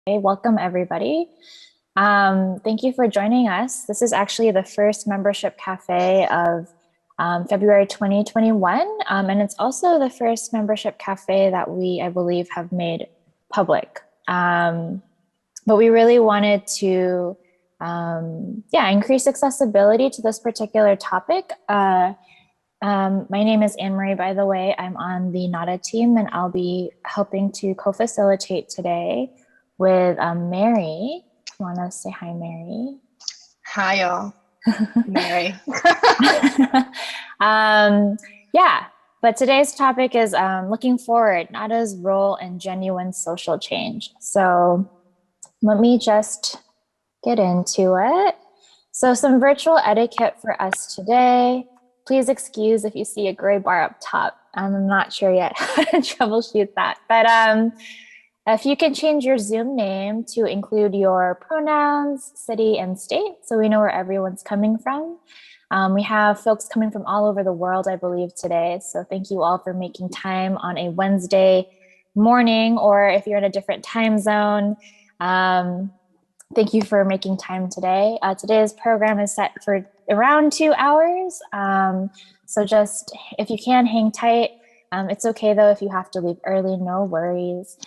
Hey, welcome everybody. Thank you for joining us. This is actually the first membership cafe of February 2021, and it's also the first membership cafe that we, I believe, have made public. But we really wanted to, increase accessibility to this particular topic. My name is Anne-Marie, by the way. I'm on the NADA team, and I'll be helping to co-facilitate today with Mary. Want to say hi, Mary? Hi, y'all. Mary. Yeah, but today's topic is looking forward, NADA's role in genuine social change. So let me just get into it. So some virtual etiquette for us today. Please excuse if you see a gray bar up top. I'm not sure yet how to troubleshoot that, but if you can change your Zoom name to include your pronouns, city, and state, so we know where everyone's coming from. We have folks coming from all over the world, I believe, today. So thank you all for making time on a Wednesday morning, or if you're in a different time zone, thank you for making time today. Today's program is set for around 2 hours. So just, if you can, hang tight. It's okay though if you have to leave early, no worries.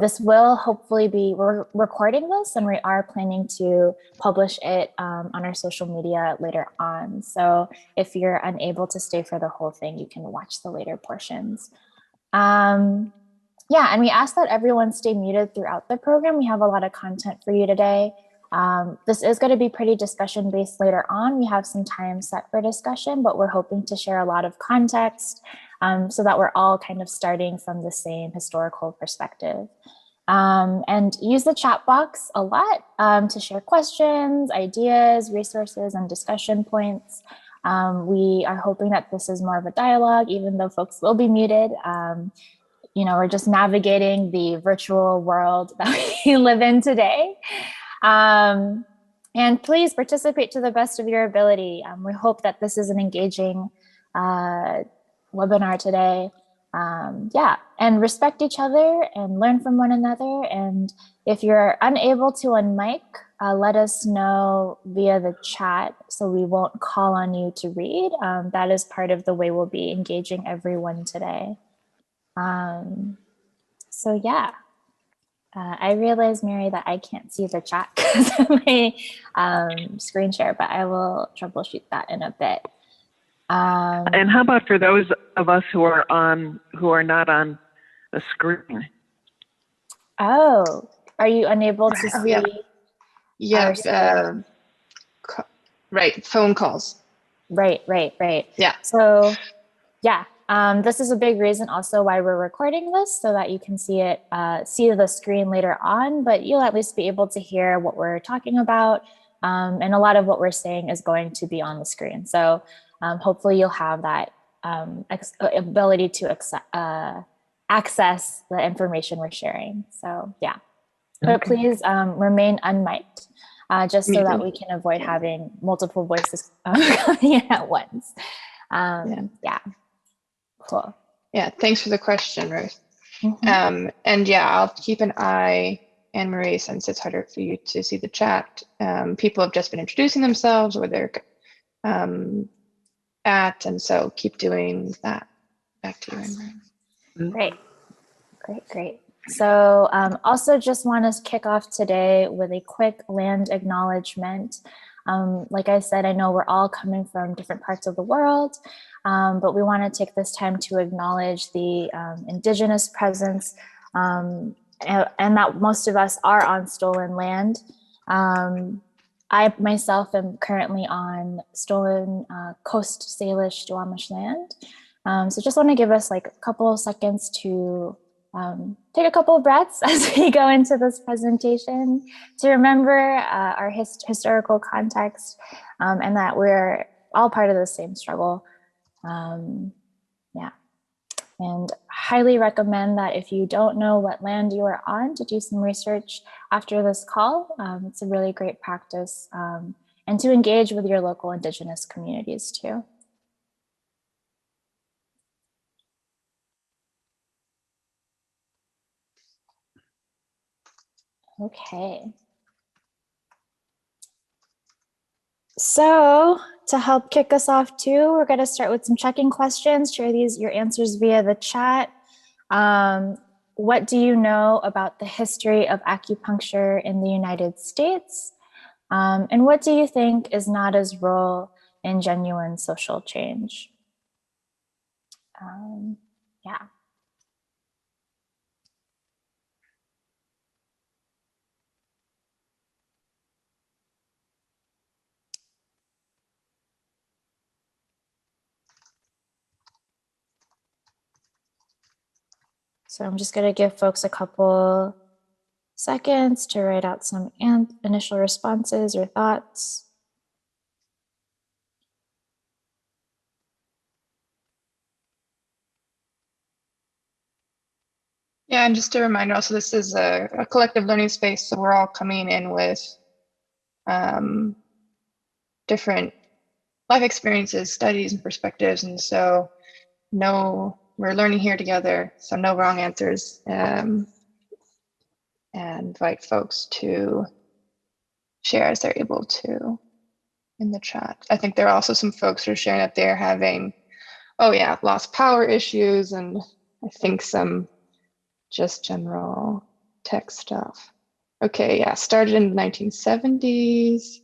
This will hopefully be, we're recording this and we are planning to publish it on our social media later on. So if you're unable to stay for the whole thing, you can watch the later portions. Yeah, and we ask that everyone stay muted throughout the program. We have a lot of content for you today. This is going to be pretty discussion based later on. We have some time set for discussion, but we're hoping to share a lot of context so that we're all kind of starting from the same historical perspective. And use the chat box a lot to share questions, ideas, resources, and discussion points. We are hoping that this is more of a dialogue, even though folks will be muted. You know, we're just navigating the virtual world that we live in today. And please participate to the best of your ability. We hope that this is an engaging webinar today. Yeah, and respect each other and learn from one another. And if you're unable to unmic, let us know via the chat so we won't call on you to read. That is part of the way we'll be engaging everyone today. So yeah, I realize, Mary, that I can't see the chat because of my screen share, but I will troubleshoot that in a bit. And how about for those of us who are not on the screen? Oh, are you unable to see? Yeah, right, phone calls. Right. Yeah. So yeah, this is a big reason also why we're recording this, so that you can see it, see the screen later on, but you'll at least be able to hear what we're talking about. And a lot of what we're saying is going to be on the screen. So hopefully you'll have that ability to access the information we're sharing. So yeah, but please remain unmiked, just so that we can avoid having multiple voices coming at once. Yeah. Cool. Yeah, thanks for the question, Ruth. And yeah, I'll keep an eye, Anne-Marie, since it's harder for you to see the chat. People have just been introducing themselves where they're at, and so keep doing that. Back to you, Anne-Marie. Great. So also just want to kick off today with a quick land acknowledgement. Like I said, I know we're all coming from different parts of the world, but we want to take this time to acknowledge the Indigenous presence and that most of us are on stolen land. I myself am currently on stolen Coast Salish Duwamish land. So just want to give us like a couple of seconds to take a couple of breaths as we go into this presentation to remember our historical context and that we're all part of the same struggle. Yeah, and highly recommend that if you don't know what land you are on, to do some research after this call. It's a really great practice, and to engage with your local Indigenous communities too. Okay. So to help kick us off too, we're going to start with some check-in questions. Share your answers via the chat. What do you know about the history of acupuncture in the United States? And what do you think is NADA's role in genuine social change? Yeah. So I'm just going to give folks a couple seconds to write out some initial responses or thoughts. Yeah, and just a reminder also, this is a collective learning space, so we're all coming in with different life experiences, studies, and perspectives, and so we're learning here together, so no wrong answers, and invite folks to share as they're able to in the chat. I think there are also some folks who are sharing that they're having, lost power issues, and I think some just general tech stuff. Okay, yeah, started in the 1970s.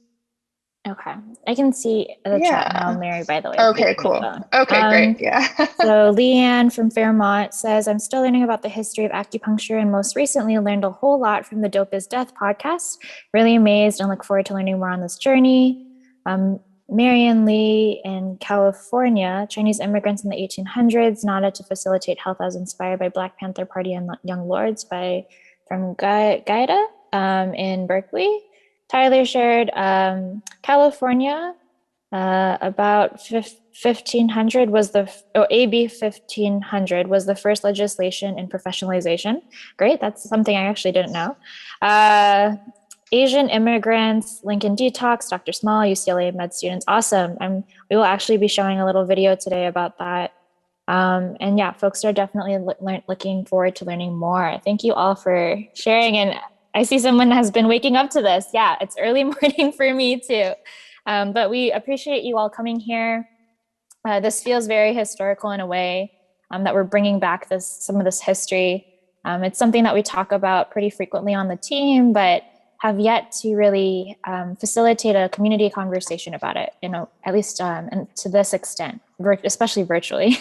Okay, I can see the chat now, Mary, by the way. Okay, cool. Okay, great, yeah. So Leanne from Fairmont says, I'm still learning about the history of acupuncture and most recently learned a whole lot from the Dope is Death podcast. Really amazed and look forward to learning more on this journey. Marion Lee in California, Chinese immigrants in the 1800s, NADA to facilitate health as inspired by Black Panther Party and Young Lords from Gaida in Berkeley. Tyler shared California, about 1500 was AB 1500 was the first legislation in professionalization. Great, that's something I actually didn't know. Asian immigrants, Lincoln Detox, Dr. Small, UCLA med students, awesome. We will actually be showing a little video today about that. And yeah, folks are definitely looking forward to learning more. Thank you all for sharing. And I see someone has been waking up to this. Yeah, it's early morning for me too. But we appreciate you all coming here. This feels very historical in a way that we're bringing back some of this history. It's something that we talk about pretty frequently on the team, but have yet to really facilitate a community conversation about it, at least and to this extent, especially virtually.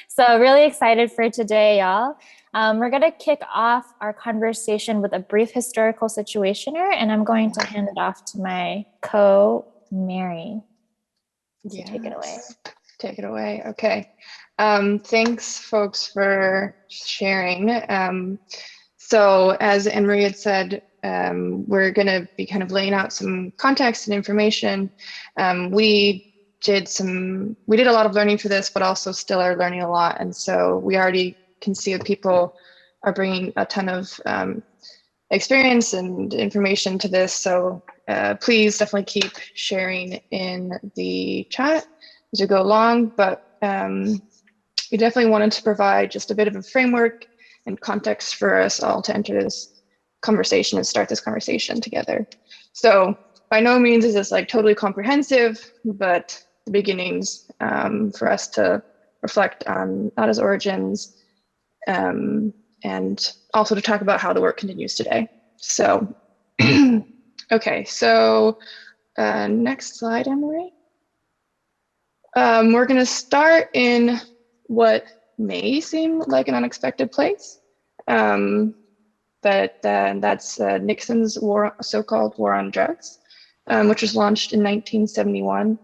So really excited for today, y'all. We're going to kick off our conversation with a brief historical situationer, and I'm going to hand it off to my Mary. So yes. Take it away. Take it away. Okay. Thanks, folks, for sharing. So as Anne-Marie had said, we're going to be kind of laying out some context and information. We did a lot of learning for this, but also still are learning a lot. And so we already can see that people are bringing a ton of experience and information to this. So please definitely keep sharing in the chat as we go along. But we definitely wanted to provide just a bit of a framework and context for us all to enter this conversation and start this conversation together. So by no means is this like totally comprehensive, but the beginnings for us to reflect on NADA's origins, and also to talk about how the work continues today. So, okay, so next slide, Anne-Marie. We're gonna start in what may seem like an unexpected place, but that's Nixon's so-called war on drugs, which was launched in 1971.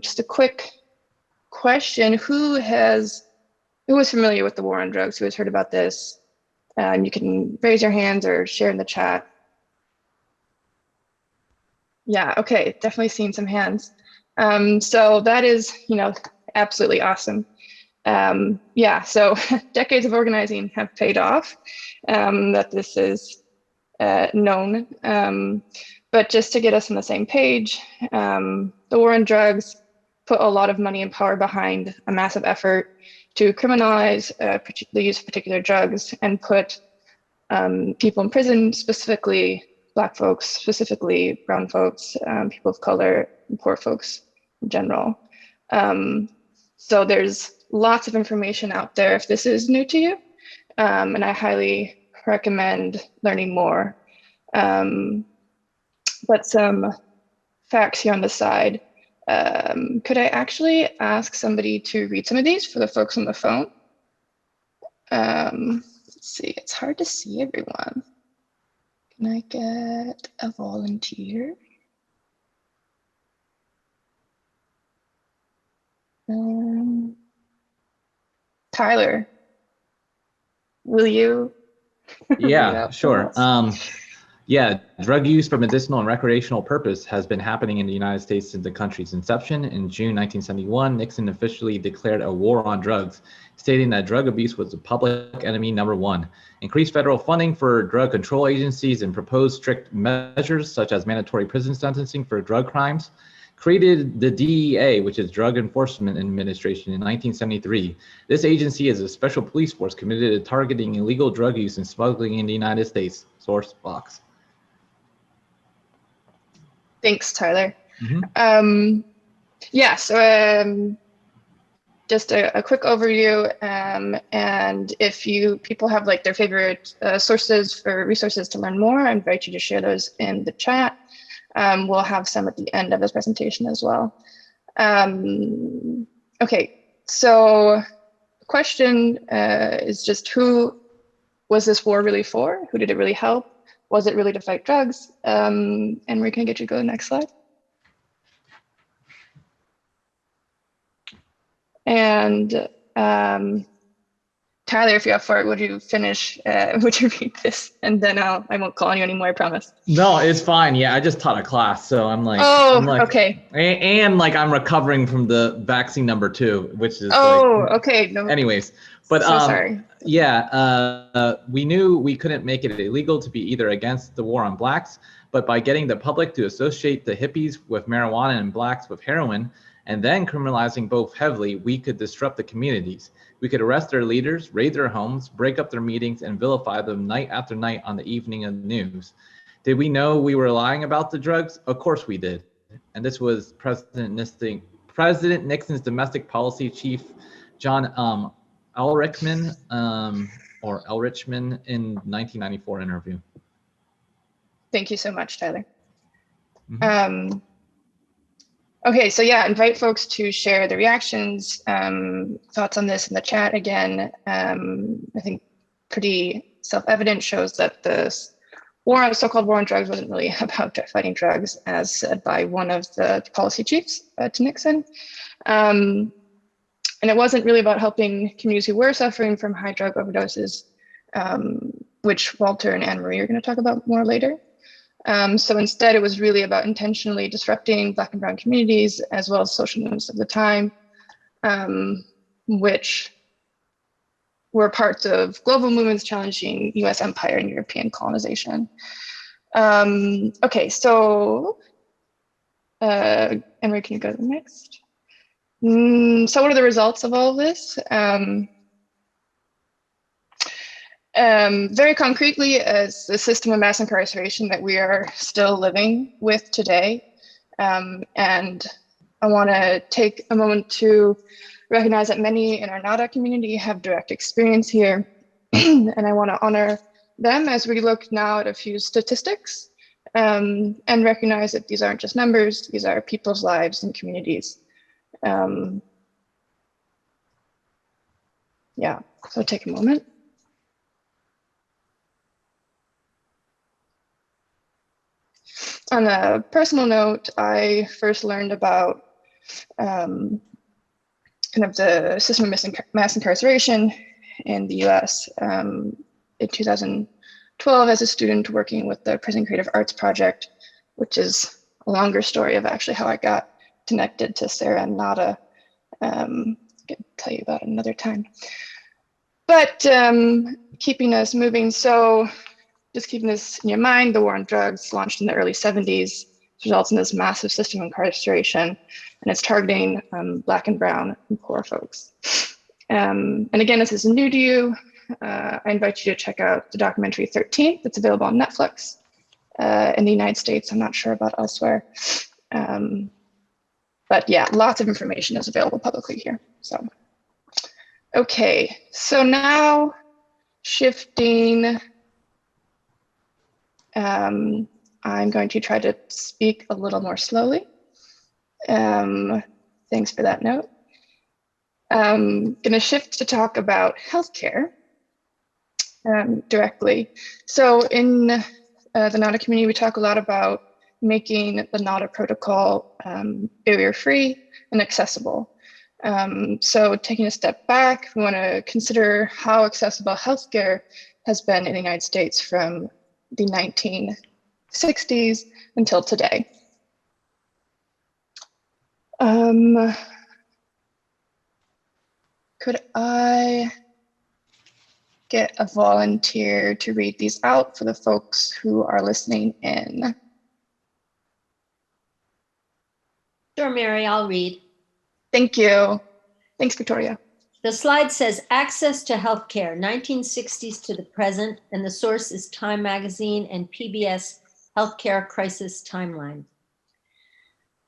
Just a quick question, who was familiar with the war on drugs? Who has heard about this? You can raise your hands or share in the chat. Yeah, okay, definitely seeing some hands. So that is, absolutely awesome. Yeah, so decades of organizing have paid off, that this is known. But just to get us on the same page, the war on drugs put a lot of money and power behind a massive effort to criminalize the use of particular drugs and put people in prison, specifically Black folks, specifically brown folks, people of color, and poor folks in general. So there's lots of information out there if this is new to you, and I highly recommend learning more. But some facts here on the side. Could I actually ask somebody to read some of these for the folks on the phone? Let's see, it's hard to see everyone. Can I get a volunteer? Tyler, will you? Yeah, sure. Yeah, drug use for medicinal and recreational purpose has been happening in the United States since the country's inception. In June 1971, Nixon officially declared a war on drugs, stating that drug abuse was the public enemy #1. Increased federal funding for drug control agencies and proposed strict measures such as mandatory prison sentencing for drug crimes. Created the DEA, which is Drug Enforcement Administration, in 1973. This agency is a special police force committed to targeting illegal drug use and smuggling in the United States. Source Box. Thanks, Tyler. Yeah, so just a quick overview, and if people have like their favorite sources or resources to learn more, I invite you to share those in the chat. We'll have some at the end of this presentation as well. Okay, so the question is just, who was this war really for? Who did it really help? Was it really to fight drugs? And we're gonna get you to go to the next slide. And Tyler, if you're up for it, would you finish, would you read this? And then I won't call on you anymore, I promise. No, it's fine. Yeah, I just taught a class, so I'm like, okay. And like I'm recovering from the vaccine #2, which is okay. No. Anyways, but so sorry. Yeah, we knew we couldn't make it illegal to be either against the war on blacks, but by getting the public to associate the hippies with marijuana and blacks with heroin, and then criminalizing both heavily, we could disrupt the communities. We could arrest their leaders, raid their homes, break up their meetings, and vilify them night after night on the evening of the news. Did we know we were lying about the drugs? Of course we did. And this was President Nixon's domestic policy chief, John Elrichman, in 1994 interview. Thank you so much, Tyler. Okay, so yeah, invite folks to share their reactions, thoughts on this in the chat again. I think pretty self-evident, shows that this so-called war on drugs wasn't really about fighting drugs, as said by one of the policy chiefs to Nixon. And it wasn't really about helping communities who were suffering from high drug overdoses, which Walter and Anne-Marie are going to talk about more later. So instead, it was really about intentionally disrupting Black and brown communities, as well as social movements of the time, which were parts of global movements challenging US empire and European colonization. Okay, so Emery, can you go to the next? So what are the results of all of this? Very concretely, as the system of mass incarceration that we are still living with today. And I want to take a moment to recognize that many in our NADA community have direct experience here. And I want to honor them as we look now at a few statistics, and recognize that these aren't just numbers, these are people's lives and communities. Yeah, so take a moment. On a personal note, I first learned about kind of the system of mass incarceration in the US in 2012 as a student working with the Prison Creative Arts Project, which is a longer story of actually how I got connected to Sarah and Nada. I can tell you about it another time. But keeping us moving, so just keeping this in your mind, the war on drugs launched in the early 70s, results in this massive system of incarceration, and it's targeting Black and brown and poor folks. And again, this is new to you. I invite you to check out the documentary 13 that's available on Netflix in the United States. I'm not sure about elsewhere. But yeah, lots of information is available publicly here. So, okay, so now shifting, I'm going to try to speak a little more slowly. Thanks for that note. I'm going to shift to talk about healthcare directly. So in the NADA community, we talk a lot about making the NADA protocol barrier-free and accessible. So taking a step back, we want to consider how accessible healthcare has been in the United States from the 1960s until today. Could I get a volunteer to read these out for the folks who are listening in? Sure, Mary, I'll read. Thank you. Thanks, Victoria. The slide says access to healthcare, 1960s to the present, and the source is Time Magazine and PBS Healthcare Crisis Timeline.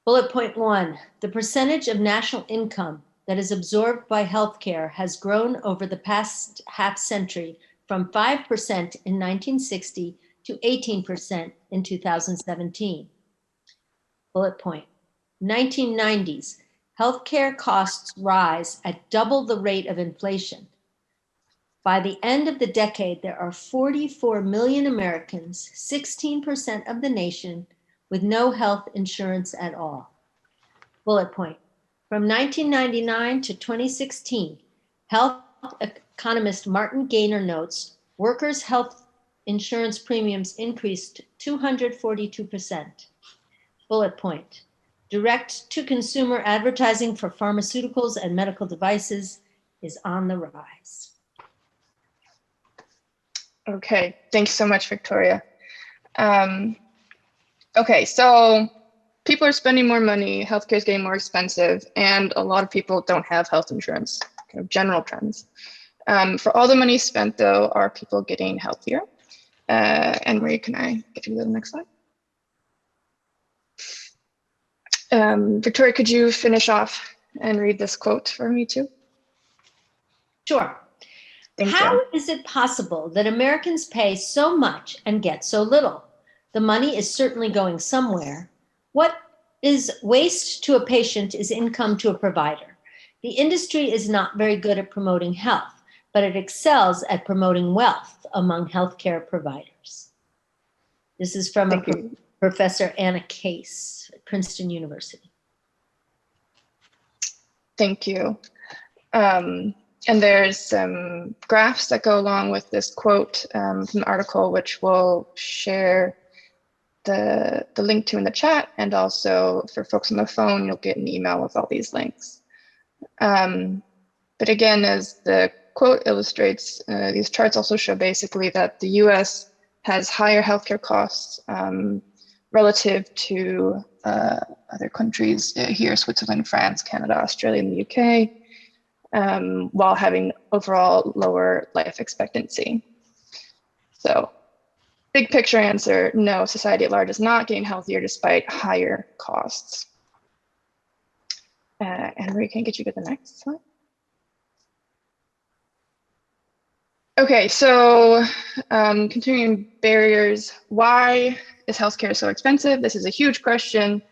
Bullet point 1, the percentage of national income that is absorbed by healthcare has grown over the past half century from 5% in 1960 to 18% in 2017. Bullet point, 1990s, healthcare costs rise at double the rate of inflation. By the end of the decade, there are 44 million Americans, 16% of the nation, with no health insurance at all. Bullet point, from 1999 to 2016, health economist Martin Gaynor notes, workers' health insurance premiums increased 242%. Bullet point, direct-to-consumer advertising for pharmaceuticals and medical devices is on the rise. Okay, thanks so much, Victoria. Okay, so people are spending more money, healthcare is getting more expensive, and a lot of people don't have health insurance, kind of general trends. For all the money spent, though, are people getting healthier? And Marie, can I get you to the next slide? Victoria, could you finish off and read this quote for me too? Sure. Thank How you. is it possible that Americans pay so much and get so little? The money is certainly going somewhere. What is waste to a patient is income to a provider. The industry is not very good at promoting health, but it excels at promoting wealth among healthcare providers. This is from Professor Anna Case at Princeton University. Thank you. And there's some graphs that go along with this quote from the article, which we'll share the link to in the chat. And also for folks on the phone, you'll get an email with all these links. But again, as the quote illustrates, these charts also show basically that the US has higher healthcare costs relative to other countries here, Switzerland, France, Canada, Australia, and the UK, while having overall lower life expectancy. So big picture answer, no, society at large is not getting healthier despite higher costs. And Marie, can I get you to the next slide? Okay, so continuing barriers, why is healthcare so expensive? This is a huge question,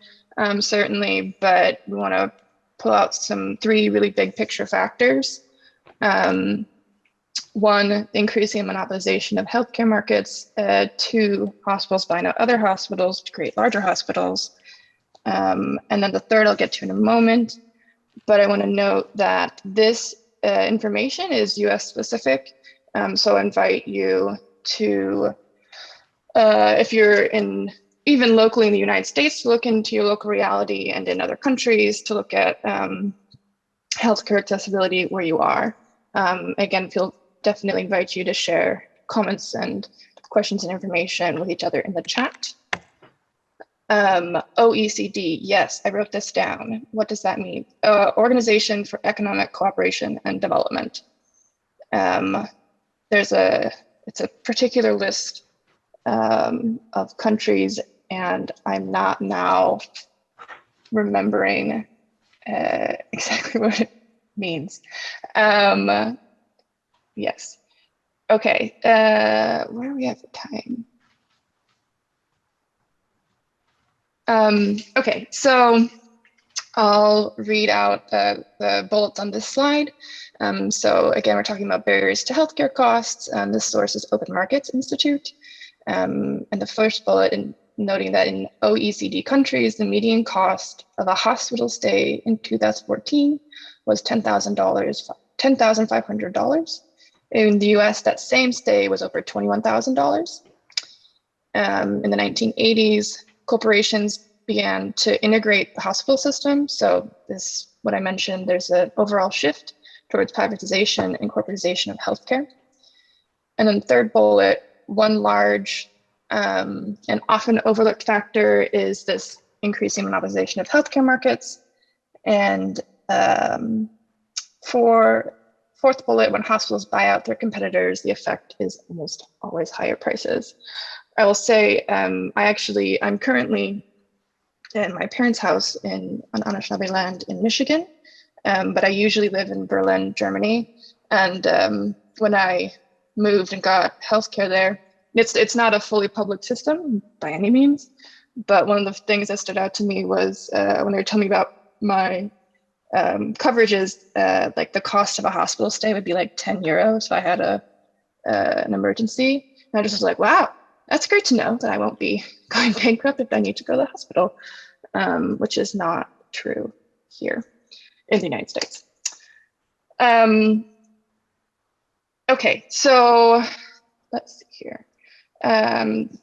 certainly, but we want to pull out three really big picture factors. One, the increasing monopolization of healthcare markets. Two, hospitals buying out other hospitals to create larger hospitals. And then the third I'll get to in a moment, but I want to note that this information is US specific. So I invite you to, if you're even locally in the United States, to look into your local reality, and in other countries to look at healthcare accessibility where you are. Again, definitely invite you to share comments and questions and information with each other in the chat. OECD, yes, I wrote this down. What does that mean? Organization for Economic Cooperation and Development. it's a particular list of countries, and I'm not now remembering exactly what it means. Yes. Okay. Where are we at for time? Okay, so I'll read out the bullets on this slide. So again, we're talking about barriers to healthcare costs. This source is Open Markets Institute. And the first bullet in noting that in OECD countries, the median cost of a hospital stay in 2014 was $10,500. In the US, that same stay was over $21,000. In the 1980s, corporations began to integrate the hospital system. So this, what I mentioned, there's an overall shift towards privatization and corporatization of healthcare. And then the third bullet, one large and often overlooked factor is this increasing monopolization of healthcare markets. And for fourth bullet, when hospitals buy out their competitors, the effect is almost always higher prices. I will say, I'm currently in my parents' house on Anishinaabe land in Michigan, but I usually live in Berlin, Germany. And when I moved and got healthcare there, it's not a fully public system by any means, but one of the things that stood out to me was when they were telling me about my coverages, like the cost of a hospital stay would be like 10 euros if I had an emergency. And I just was like, wow, that's great to know that I won't be going bankrupt if I need to go to the hospital, which is not true here in the United States. Okay, so let's see here.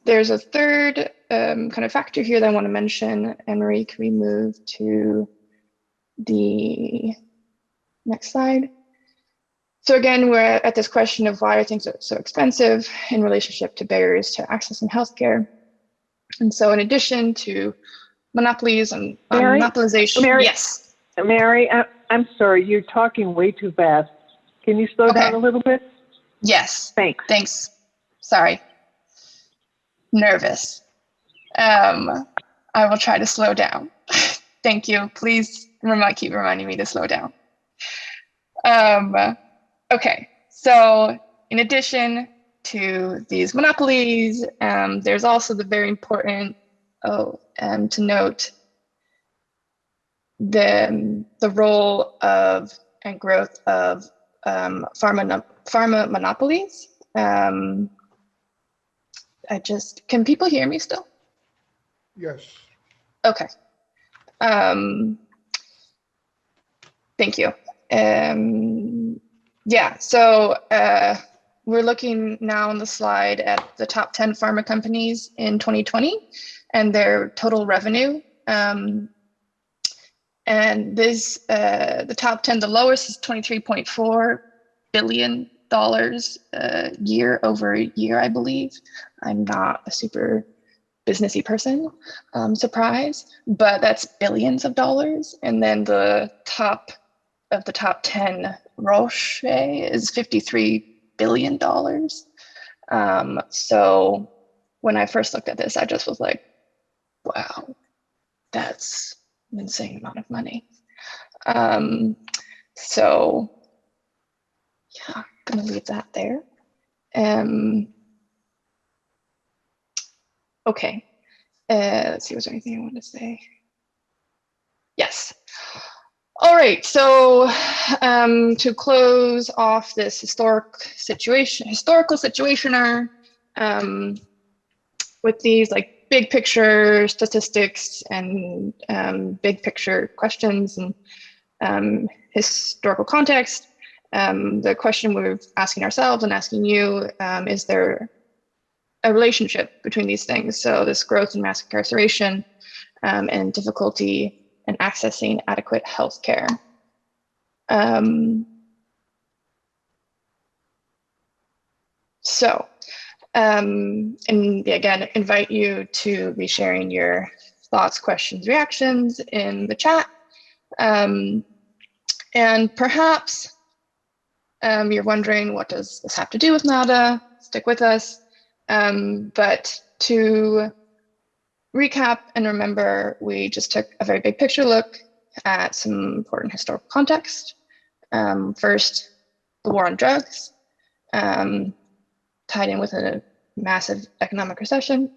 There's a third kind of factor here that I want to mention. Anne-Marie, can we move to the next slide? So again, we're at this question of why are things so expensive in relationship to barriers to accessing healthcare. And so in addition to monopolies and monopolization, Mary, yes. Mary, I'm sorry, you're talking way too fast. Can you slow down a little bit? Yes. Thanks. Sorry. Nervous. I will try to slow down. Thank you. Please keep reminding me to slow down. Okay, so in addition to these monopolies, there's also the very important to note the role of and growth of pharma monopolies. Can people hear me still? Yes. Okay. Thank you. Yeah, so we're looking now on the slide at the top 10 pharma companies in 2020 and their total revenue. And this, the top 10, the lowest is $23.4 billion year over year, I believe. I'm not a super businessy person, surprise, but that's billions of dollars. And then the top of the top 10, Roche is $53 billion. So when I first looked at this, I just was like, wow, that's an insane amount of money. So yeah, I'm gonna leave that there. Okay, let's see, was there anything I wanted to say? Yes. All right, so to close off this historical situationer with these like big picture statistics and big picture questions and historical context, the question we're asking ourselves and asking you, is there a relationship between these things? So this growth in mass incarceration and difficulty and accessing adequate health care. And again, invite you to be sharing your thoughts, questions, reactions in the chat. And perhaps You're wondering, what does this have to do with NADA? Stick with us. But to recap and remember, we just took a very big picture look at some important historical context. First, the war on drugs, tied in with a massive economic recession.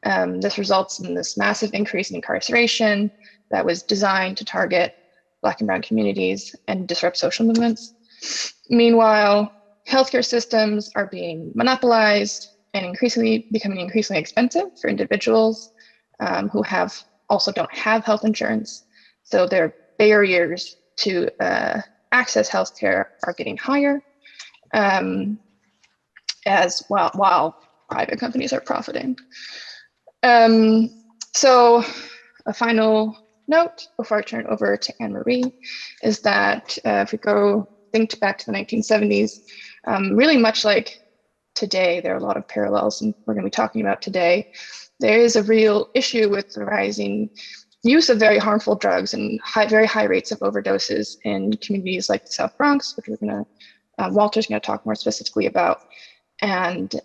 This results in this massive increase in incarceration that was designed to target Black and brown communities and disrupt social movements. Meanwhile, healthcare systems are being monopolized and becoming increasingly expensive for individuals who also don't have health insurance. So their barriers to access healthcare are getting higher, while private companies are profiting. So a final note before I turn it over to Anne-Marie is that if we think back to the 1970s, really much like today, there are a lot of parallels, and we're going to be talking about today. There is a real issue with the rising use of very harmful drugs and very high rates of overdoses in communities like the South Bronx, which Walter's going to talk more specifically about. And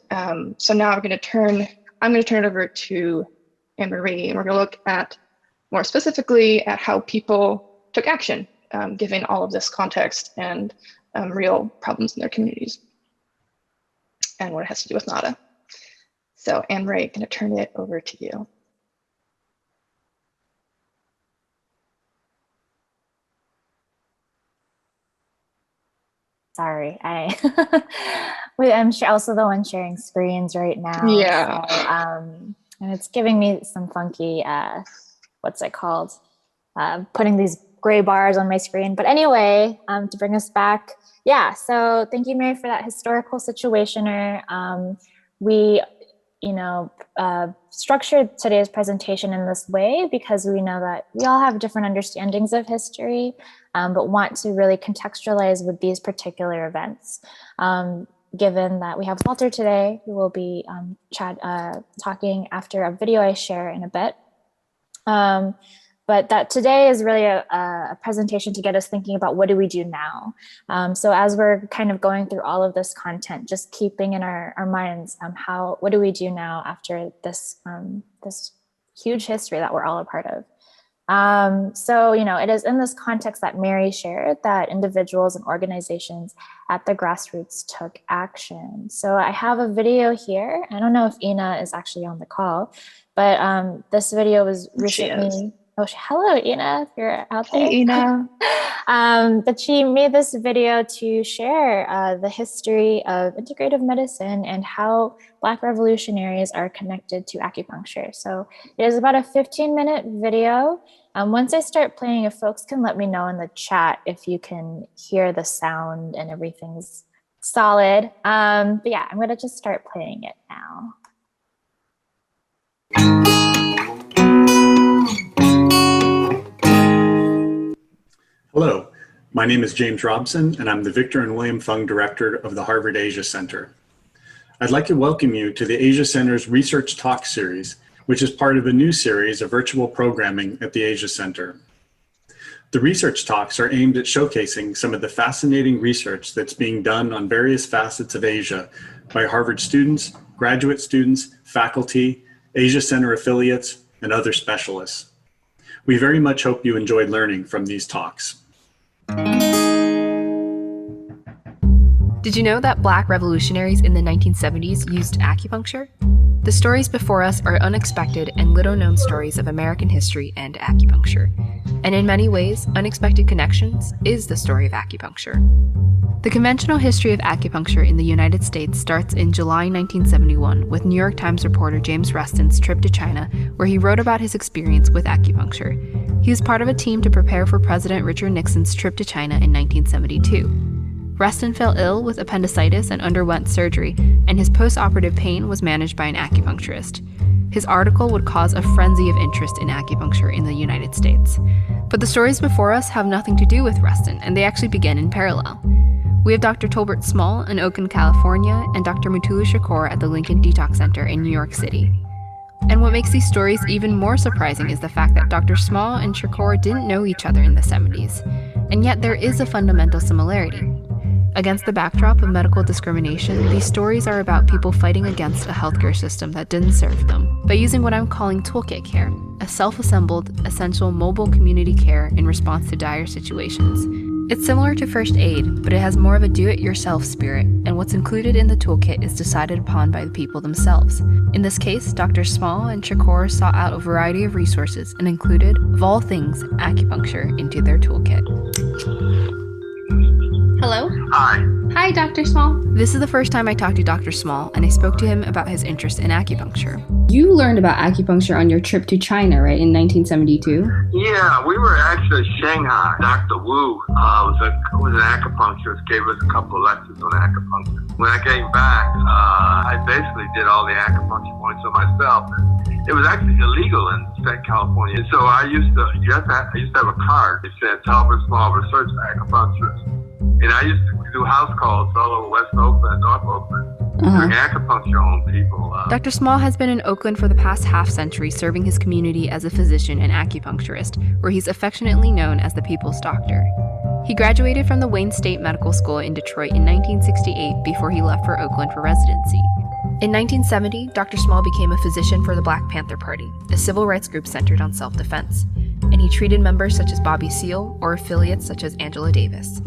so now I'm going to turn it over to Anne-Marie, and we're going to look at more specifically at how people took action, given all of this context and real problems in their communities and what it has to do with NADA. So Anne-Marie, I'm going to turn it over to you. Sorry, I'm also the one sharing screens right now. Yeah. So, and it's giving me some funky, what's it called? Putting these gray bars on my screen. But anyway, to bring us back, yeah. So thank you, Mary, for that historical situationer. We, structured today's presentation in this way because we know that we all have different understandings of history, but want to really contextualize with these particular events. Given that we have Walter today, who will be talking after a video I share in a bit. But that today is really a presentation to get us thinking about what do we do now. So as we're kind of going through all of this content, just keeping in our minds what do we do now after this this huge history that we're all a part of. So, it is in this context that Mary shared that individuals and organizations at the grassroots took action. So I have a video here. I don't know if Ina is actually on the call, but this video was recently. Oh, hello, Ina, if you're out there. Hey, Ina. But she made this video to share the history of integrative medicine and how Black revolutionaries are connected to acupuncture. So it is about a 15-minute video. Once I start playing, if folks can let me know in the chat if you can hear the sound and everything's solid. But yeah, I'm gonna just start playing it now. Hello, my name is James Robson, and I'm the Victor and William Fung Director of the Harvard Asia Center. I'd like to welcome you to the Asia Center's Research Talk series, which is part of a new series of virtual programming at the Asia Center. The research talks are aimed at showcasing some of the fascinating research that's being done on various facets of Asia by Harvard students, graduate students, faculty, Asia Center affiliates, and other specialists. We very much hope you enjoyed learning from these talks. Did you know that Black revolutionaries in the 1970s used acupuncture? The stories before us are unexpected and little-known stories of American history and acupuncture. And in many ways, Unexpected Connections is the story of acupuncture. The conventional history of acupuncture in the United States starts in July 1971 with New York Times reporter James Reston's trip to China, where he wrote about his experience with acupuncture. He was part of a team to prepare for President Richard Nixon's trip to China in 1972. Reston fell ill with appendicitis and underwent surgery, and his post-operative pain was managed by an acupuncturist. His article would cause a frenzy of interest in acupuncture in the United States. But the stories before us have nothing to do with Reston, and they actually begin in parallel. We have Dr. Tolbert Small in Oakland, California, and Dr. Mutulu Shakur at the Lincoln Detox Center in New York City. And what makes these stories even more surprising is the fact that Dr. Small and Shakur didn't know each other in the 70s. And yet there is a fundamental similarity. Against the backdrop of medical discrimination, these stories are about people fighting against a healthcare system that didn't serve them by using what I'm calling toolkit care, a self-assembled, essential mobile community care in response to dire situations. It's similar to first aid, but it has more of a do-it-yourself spirit, and what's included in the toolkit is decided upon by the people themselves. In this case, Dr. Small and Chakor sought out a variety of resources and included, of all things, acupuncture into their toolkit. Hello? Hi. Hi, Dr. Small. This is the first time I talked to Dr. Small, and I spoke to him about his interest in acupuncture. You learned about acupuncture on your trip to China, right, in 1972? Yeah, we were actually in Shanghai. Dr. Wu was an acupuncturist, gave us a couple of lectures on acupuncture. When I came back, I basically did all the acupuncture points on myself. It was actually illegal in the state of California. And so I used to have a card that said Talbot Small Research Acupuncturist. And I used to do house calls all over West Oakland, North Oakland, doing acupuncture on people. Dr. Small has been in Oakland for the past half-century, serving his community as a physician and acupuncturist, where he's affectionately known as the People's Doctor. He graduated from the Wayne State Medical School in Detroit in 1968 before he left for Oakland for residency. In 1970, Dr. Small became a physician for the Black Panther Party, a civil rights group centered on self-defense, and he treated members such as Bobby Seale or affiliates such as Angela Davis.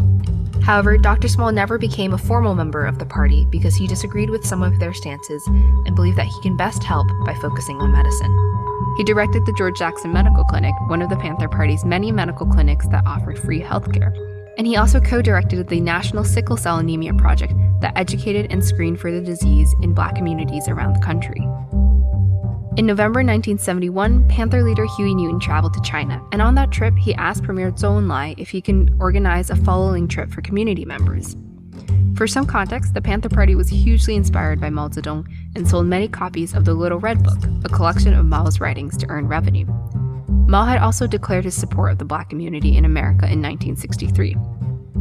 However, Dr. Small never became a formal member of the party because he disagreed with some of their stances and believed that he can best help by focusing on medicine. He directed the George Jackson Medical Clinic, one of the Panther Party's many medical clinics that offered free healthcare. And he also co-directed the National Sickle Cell Anemia Project that educated and screened for the disease in Black communities around the country. In November 1971, Panther leader Huey Newton traveled to China, and on that trip, he asked Premier Zhou Enlai if he can organize a following trip for community members. For some context, the Panther Party was hugely inspired by Mao Zedong and sold many copies of the Little Red Book, a collection of Mao's writings to earn revenue. Mao had also declared his support of the Black community in America in 1963.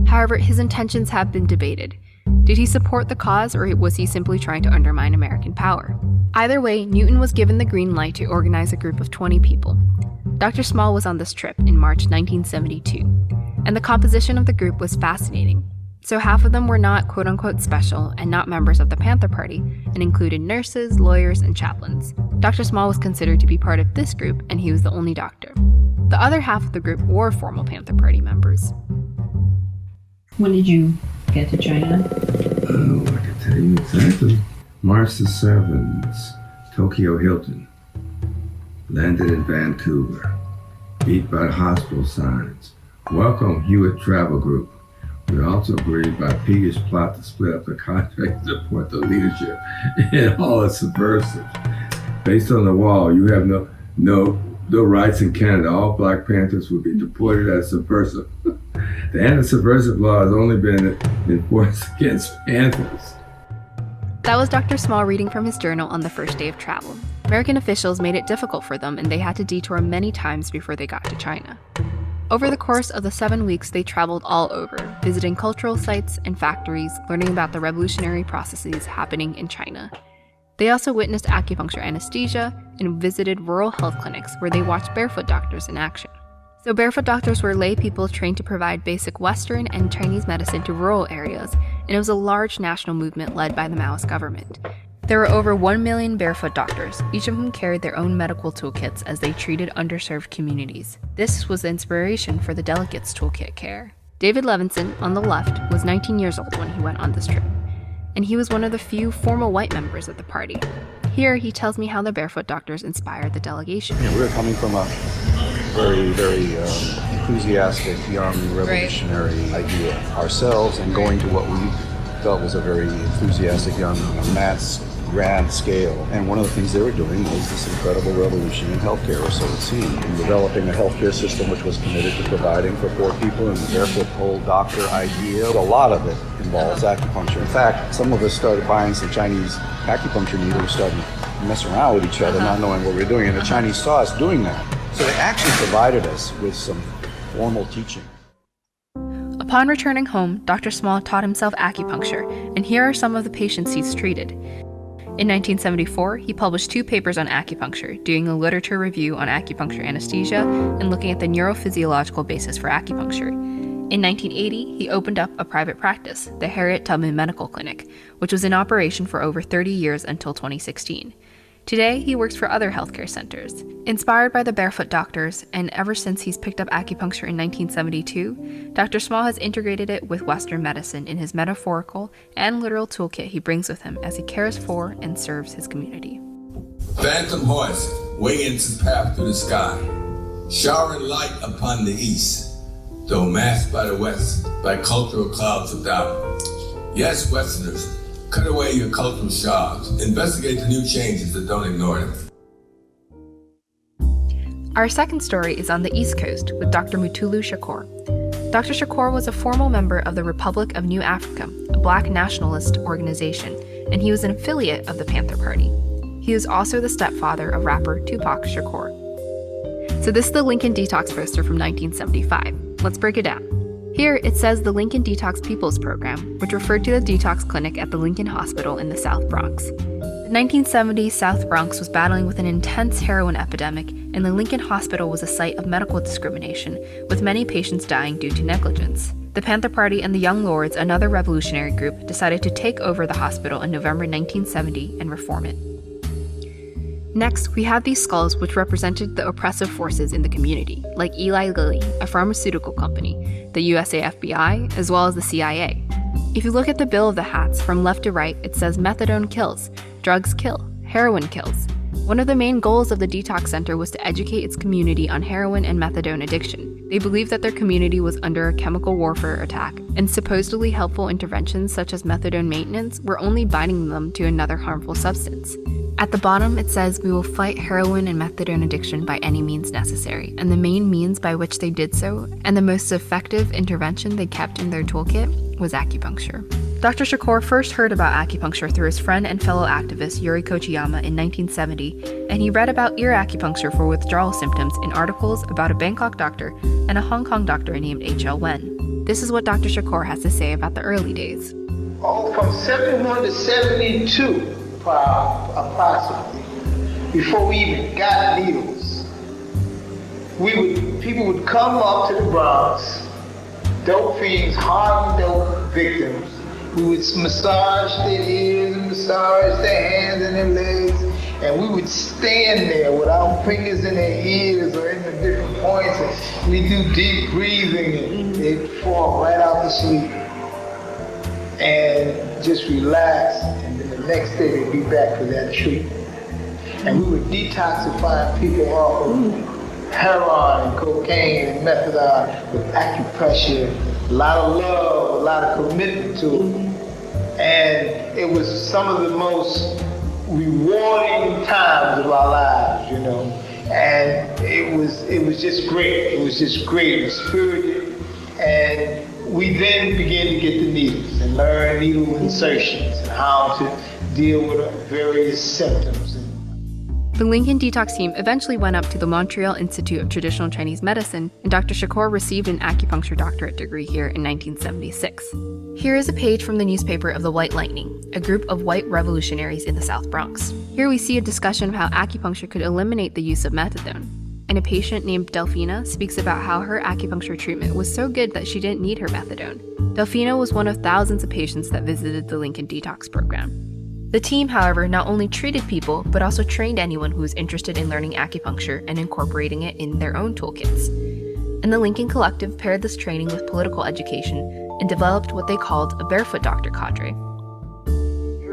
However, his intentions have been debated. Did he support the cause, or was he simply trying to undermine American power? Either way, Newton was given the green light to organize a group of 20 people. Dr. Small was on this trip in March 1972, and the composition of the group was fascinating. So half of them were not quote-unquote special and not members of the Panther Party, and included nurses, lawyers, and chaplains. Dr. Small was considered to be part of this group, and he was the only doctor. The other half of the group were formal Panther Party members. When did you get to China? Oh, I can tell you exactly. March the 7th, Tokyo Hilton. Landed in Vancouver. Beat by the hospital signs. Welcome, Hewitt Travel Group. We also agreed by Pega's plot to split up the contract to support the leadership and all its subversives. Based on the wall, you have no rights in Canada. All Black Panthers will be deported as subversive. The anti-subversive law has only been enforced against Panthers. That was Dr. Small reading from his journal on the first day of travel. American officials made it difficult for them, and they had to detour many times before they got to China. Over the course of the 7 weeks, they traveled all over, visiting cultural sites and factories, learning about the revolutionary processes happening in China. They also witnessed acupuncture anesthesia and visited rural health clinics where they watched barefoot doctors in action. So barefoot doctors were lay people trained to provide basic Western and Chinese medicine to rural areas, and it was a large national movement led by the Maoist government. There were over 1 million barefoot doctors, each of whom carried their own medical toolkits as they treated underserved communities. This was the inspiration for the delegates' toolkit care. David Levinson, on the left, was 19 years old when he went on this trip, and he was one of the few formal white members of the party. Here, he tells me how the barefoot doctors inspired the delegation. We were coming from a very enthusiastic, young, revolutionary idea ourselves, and going to what we felt was a very enthusiastic, young, mass, grand scale. And one of the things they were doing was this incredible revolution in healthcare, or so it seemed, in developing a healthcare system which was committed to providing for poor people, and the barefoot whole doctor idea. A lot of it involves acupuncture. In fact, some of us started buying some Chinese acupuncture needles, started messing around with each other, not knowing what we were doing, and the Chinese saw us doing that. So they actually provided us with some formal teaching. Upon returning home, Dr. Small taught himself acupuncture, and here are some of the patients he's treated. In 1974, he published 2 papers on acupuncture, doing a literature review on acupuncture anesthesia and looking at the neurophysiological basis for acupuncture. In 1980, he opened up a private practice, the Harriet Tubman Medical Clinic, which was in operation for over 30 years until 2016. Today, he works for other healthcare centers. Inspired by the barefoot doctors, and ever since he's picked up acupuncture in 1972, Dr. Small has integrated it with Western medicine in his metaphorical and literal toolkit he brings with him as he cares for and serves his community. Phantom horse, winging its path through the sky, showering light upon the east, though masked by the west by cultural clouds of doubt. Yes, Westerners, cut away your cultural shrouds. Investigate the new changes and don't ignore them. Our second story is on the East Coast with Dr. Mutulu Shakur. Dr. Shakur was a formal member of the Republic of New Africa, a black nationalist organization, and he was an affiliate of the Panther Party. He was also the stepfather of rapper Tupac Shakur. So this is the Lincoln Detox poster from 1975. Let's break it down. Here it says the Lincoln Detox People's Program, which referred to the detox clinic at the Lincoln Hospital in the South Bronx. The 1970s South Bronx was battling with an intense heroin epidemic, and the Lincoln Hospital was a site of medical discrimination, with many patients dying due to negligence. The Panther Party and the Young Lords, another revolutionary group, decided to take over the hospital in November 1970 and reform it. Next, we have these skulls which represented the oppressive forces in the community, like Eli Lilly, a pharmaceutical company, the USA FBI, as well as the CIA. If you look at the bill of the hats from left to right, it says methadone kills, drugs kill, heroin kills. One of the main goals of the detox center was to educate its community on heroin and methadone addiction. They believed that their community was under a chemical warfare attack, and supposedly helpful interventions such as methadone maintenance were only binding them to another harmful substance. At the bottom, it says, "We will fight heroin and methadone addiction by any means necessary," and the main means by which they did so, and the most effective intervention they kept in their toolkit, was acupuncture. Dr. Shakur first heard about acupuncture through his friend and fellow activist Yuri Kochiyama in 1970, and he read about ear acupuncture for withdrawal symptoms in articles about a Bangkok doctor and a Hong Kong doctor named H.L. Wen. This is what Dr. Shakur has to say about the early days. From 71 to 72, approximately, before we even got needles, people would come up to the Bronx, dope fiends, hardened dope victims. We would massage their ears and massage their hands and their legs, and we would stand there with our fingers in their ears or in the different points, and we do deep breathing, and they'd fall right out to sleep and just relax. The next day they'd be back for that treatment. And we would detoxify people off of heroin and cocaine and methadone with acupressure, a lot of love, a lot of commitment to it. And it was some of the most rewarding times of our lives, you know. And it was just great. It was just great. It was spirited. And we then began to get the needles and learn needle insertions and how to deal with various symptoms. The Lincoln Detox team eventually went up to the Montreal Institute of Traditional Chinese Medicine, and Dr. Shakur received an acupuncture doctorate degree here in 1976. Here is a page from the newspaper of the White Lightning, a group of white revolutionaries in the South Bronx. Here we see a discussion of how acupuncture could eliminate the use of methadone. And a patient named Delphina speaks about how her acupuncture treatment was so good that she didn't need her methadone. Delphina was one of thousands of patients that visited the Lincoln Detox program. The team, however, not only treated people, but also trained anyone who was interested in learning acupuncture and incorporating it in their own toolkits. And the Lincoln Collective paired this training with political education and developed what they called a barefoot doctor cadre.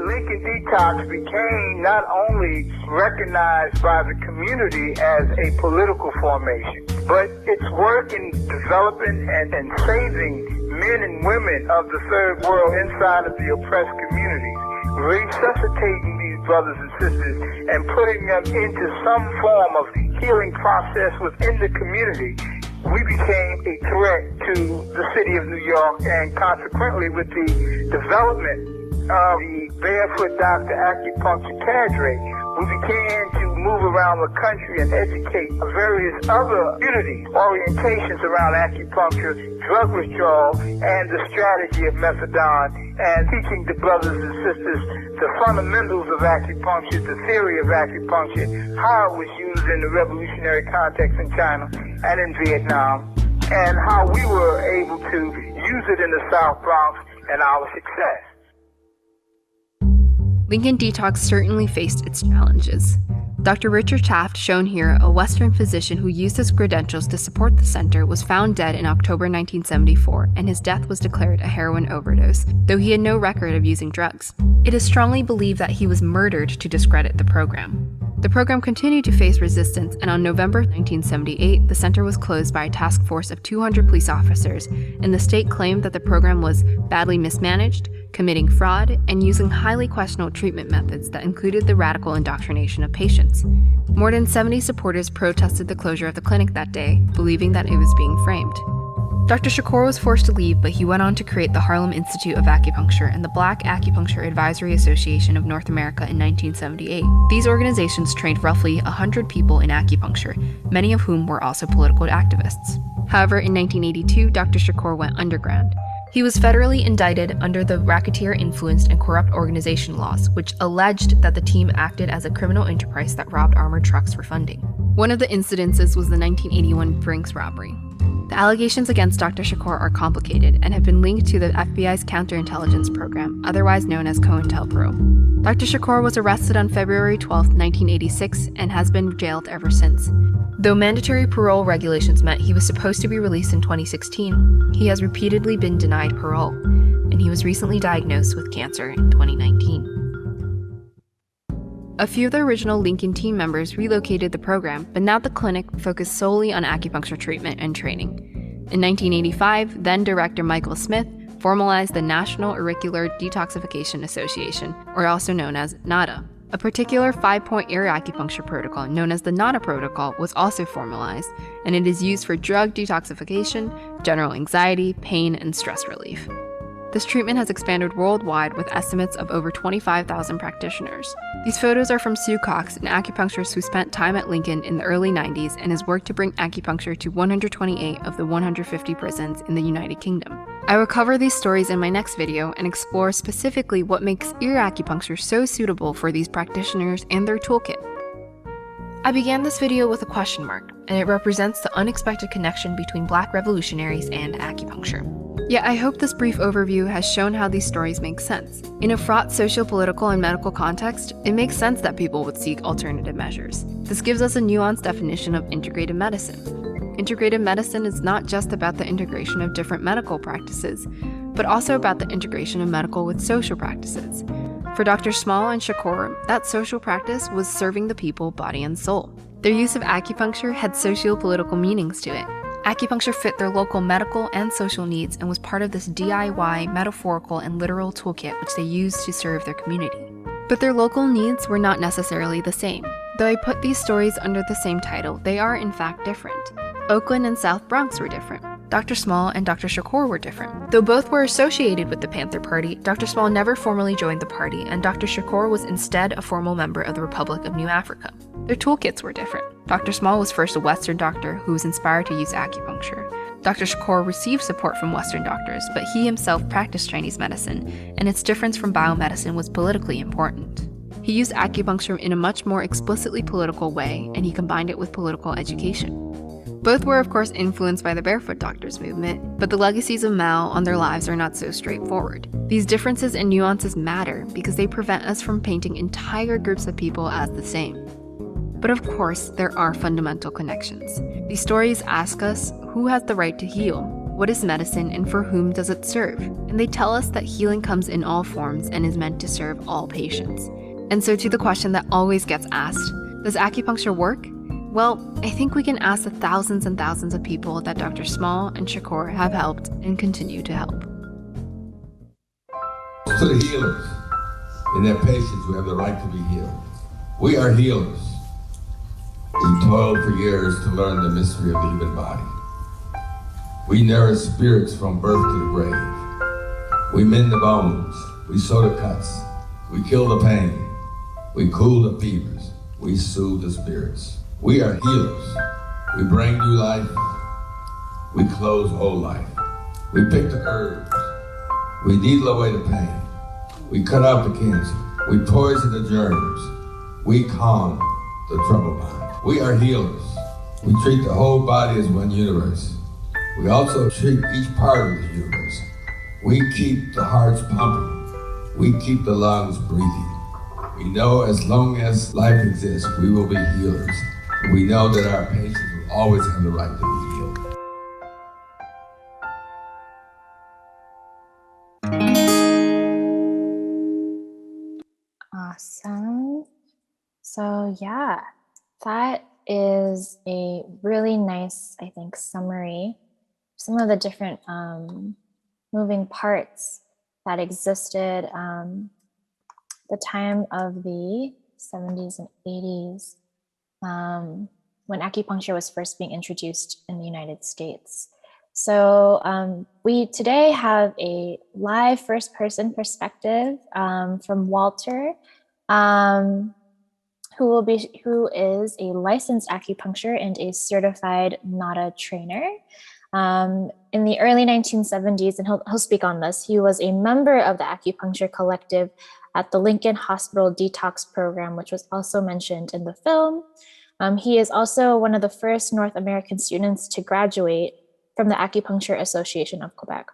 Lincoln Detox became not only recognized by the community as a political formation, but its work in developing and saving men and women of the third world inside of the oppressed communities, resuscitating these brothers and sisters and putting them into some form of healing process within the community. We became a threat to the city of New York, and consequently with the development of the barefoot doctor acupuncture cadre, we began to move around the country and educate various other communities, orientations around acupuncture, drug withdrawal, and the strategy of methadone, and teaching the brothers and sisters the fundamentals of acupuncture, the theory of acupuncture, how it was used in the revolutionary context in China and in Vietnam, and how we were able to use it in the South Bronx and our success. Lincoln Detox certainly faced its challenges. Dr. Richard Taft, shown here, a Western physician who used his credentials to support the center, was found dead in October 1974, and his death was declared a heroin overdose, though he had no record of using drugs. It is strongly believed that he was murdered to discredit the program. The program continued to face resistance, and on November 1978, the center was closed by a task force of 200 police officers, and the state claimed that the program was badly mismanaged, committing fraud, and using highly questionable treatment methods that included the radical indoctrination of patients. More than 70 supporters protested the closure of the clinic that day, believing that it was being framed. Dr. Shakur was forced to leave, but he went on to create the Harlem Institute of Acupuncture and the Black Acupuncture Advisory Association of North America in 1978. These organizations trained roughly 100 people in acupuncture, many of whom were also political activists. However, in 1982, Dr. Shakur went underground. He was federally indicted under the Racketeer Influenced and Corrupt Organization laws, which alleged that the team acted as a criminal enterprise that robbed armored trucks for funding. One of the incidences was the 1981 Brinks robbery. The allegations against Dr. Shakur are complicated and have been linked to the FBI's counterintelligence program, otherwise known as COINTELPRO. Dr. Shakur was arrested on February 12, 1986, and has been jailed ever since. Though mandatory parole regulations meant he was supposed to be released in 2016, he has repeatedly been denied parole, and he was recently diagnosed with cancer in 2019. A few of the original Lincoln team members relocated the program, but now the clinic focused solely on acupuncture treatment and training. In 1985, then Director Michael Smith formalized the National Auricular Detoxification Association, or also known as NADA. A particular 5-point ear acupuncture protocol known as the NADA protocol was also formalized, and it is used for drug detoxification, general anxiety, pain, and stress relief. This treatment has expanded worldwide with estimates of over 25,000 practitioners. These photos are from Sue Cox, an acupuncturist who spent time at Lincoln in the early 90s and has worked to bring acupuncture to 128 of the 150 prisons in the United Kingdom. I will cover these stories in my next video and explore specifically what makes ear acupuncture so suitable for these practitioners and their toolkit. I began this video with a question mark, and it represents the unexpected connection between Black revolutionaries and acupuncture. Yet I hope this brief overview has shown how these stories make sense. In a fraught socio-political and medical context, it makes sense that people would seek alternative measures. This gives us a nuanced definition of integrative medicine. Integrative medicine is not just about the integration of different medical practices, but also about the integration of medical with social practices. For Dr. Small and Shakur, that social practice was serving the people body and soul. Their use of acupuncture had socio-political meanings to it. Acupuncture fit their local medical and social needs and was part of this DIY metaphorical and literal toolkit which they used to serve their community. But their local needs were not necessarily the same. Though I put these stories under the same title, they are in fact different. Oakland and South Bronx were different. Dr. Small and Dr. Shakur were different. Though both were associated with the Panther Party, Dr. Small never formally joined the party, and Dr. Shakur was instead a formal member of the Republic of New Africa. Their toolkits were different. Dr. Small was first a Western doctor who was inspired to use acupuncture. Dr. Shakur received support from Western doctors, but he himself practiced Chinese medicine, and its difference from biomedicine was politically important. He used acupuncture in a much more explicitly political way, and he combined it with political education. Both were, of course, influenced by the Barefoot Doctors movement, but the legacies of Mao on their lives are not so straightforward. These differences and nuances matter because they prevent us from painting entire groups of people as the same. But of course, there are fundamental connections. These stories ask us, who has the right to heal? What is medicine and for whom does it serve? And they tell us that healing comes in all forms and is meant to serve all patients. And so to the question that always gets asked, does acupuncture work? Well, I think we can ask the thousands and thousands of people that Dr. Small and Shakur have helped and continue to help. To the healers and their patients who have the right to be healed. We are healers. We toiled for years to learn the mystery of the human body. We nourish spirits from birth to the grave. We mend the bones. We sew the cuts. We kill the pain. We cool the fevers. We soothe the spirits. We are healers. We bring new life. We close old life. We pick the herbs. We needle away the pain. We cut out the cancer. We poison the germs. We calm the troubled mind. We are healers. We treat the whole body as one universe. We also treat each part of the universe. We keep the hearts pumping. We keep the lungs breathing. We know as long as life exists, we will be healers. We know that our patients will always have the right to be healed. Awesome. So yeah, that is a really nice, I think, summary. Some of the different moving parts that existed the time of the 70s and 80s when acupuncture was first being introduced in the United States. So we today have a live first-person perspective from Walter, who is a licensed acupuncturist and a certified NADA trainer. In the early 1970s, and he'll speak on this, he was a member of the acupuncture collective at the Lincoln Hospital Detox Program, which was also mentioned in the film. He is also one of the first North American students to graduate from the Acupuncture Association of Quebec.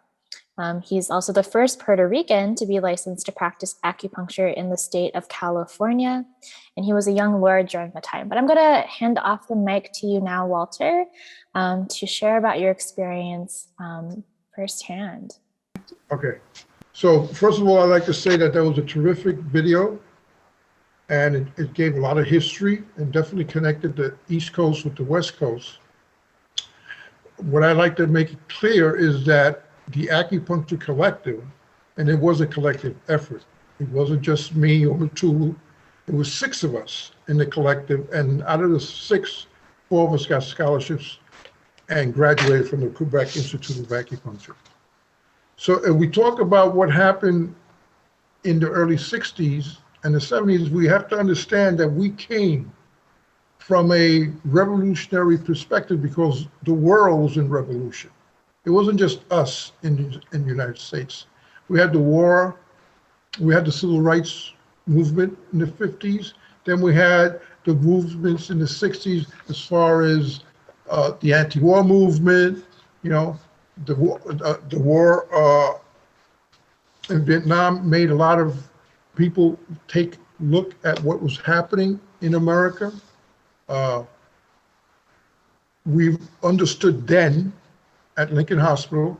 He's also the first Puerto Rican to be licensed to practice acupuncture in the state of California, and he was a young lord during the time. But I'm going to hand off the mic to you now, Walter, to share about your experience firsthand. Okay, so first of all, I'd like to say that was a terrific video, and it gave a lot of history and definitely connected the East Coast with the West Coast. What I'd like to make it clear is that the acupuncture collective, and it was a collective effort. It wasn't just me or two. It was 6 of us in the collective, and out of the 6, 4 of us got scholarships and graduated from the Quebec Institute of Acupuncture. So if we talk about what happened in the early 60s and the 70s, we have to understand that we came from a revolutionary perspective because the world was in revolution. It wasn't just us in the United States. We had the war, we had the civil rights movement in the 50s, then we had the movements in the 60s as far as the anti-war movement, you know, the war in Vietnam made a lot of people take a look at what was happening in America. We understood then at Lincoln Hospital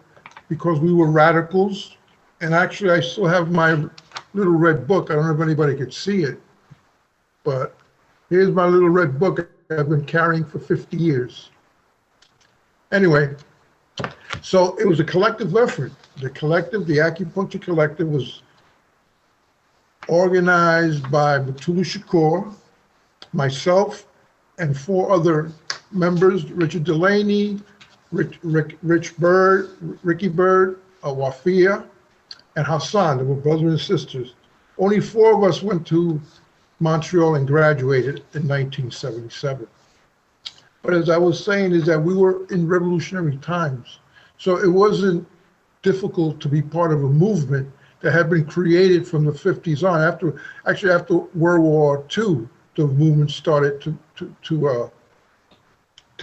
because we were radicals. And actually, I still have my little red book. I don't know if anybody could see it, but here's my little red book I've been carrying for 50 years. Anyway, so it was a collective effort. The collective, the acupuncture collective, was organized by Matulu Shakur, myself, and 4 other members, Richard Delaney, Ricky Bird, Wafia, and Hassan. They were brothers and sisters. Only 4 of us went to Montreal and graduated in 1977. But as I was saying, is that we were in revolutionary times. So it wasn't difficult to be part of a movement that had been created from the 50s on. After World War II, the movement started to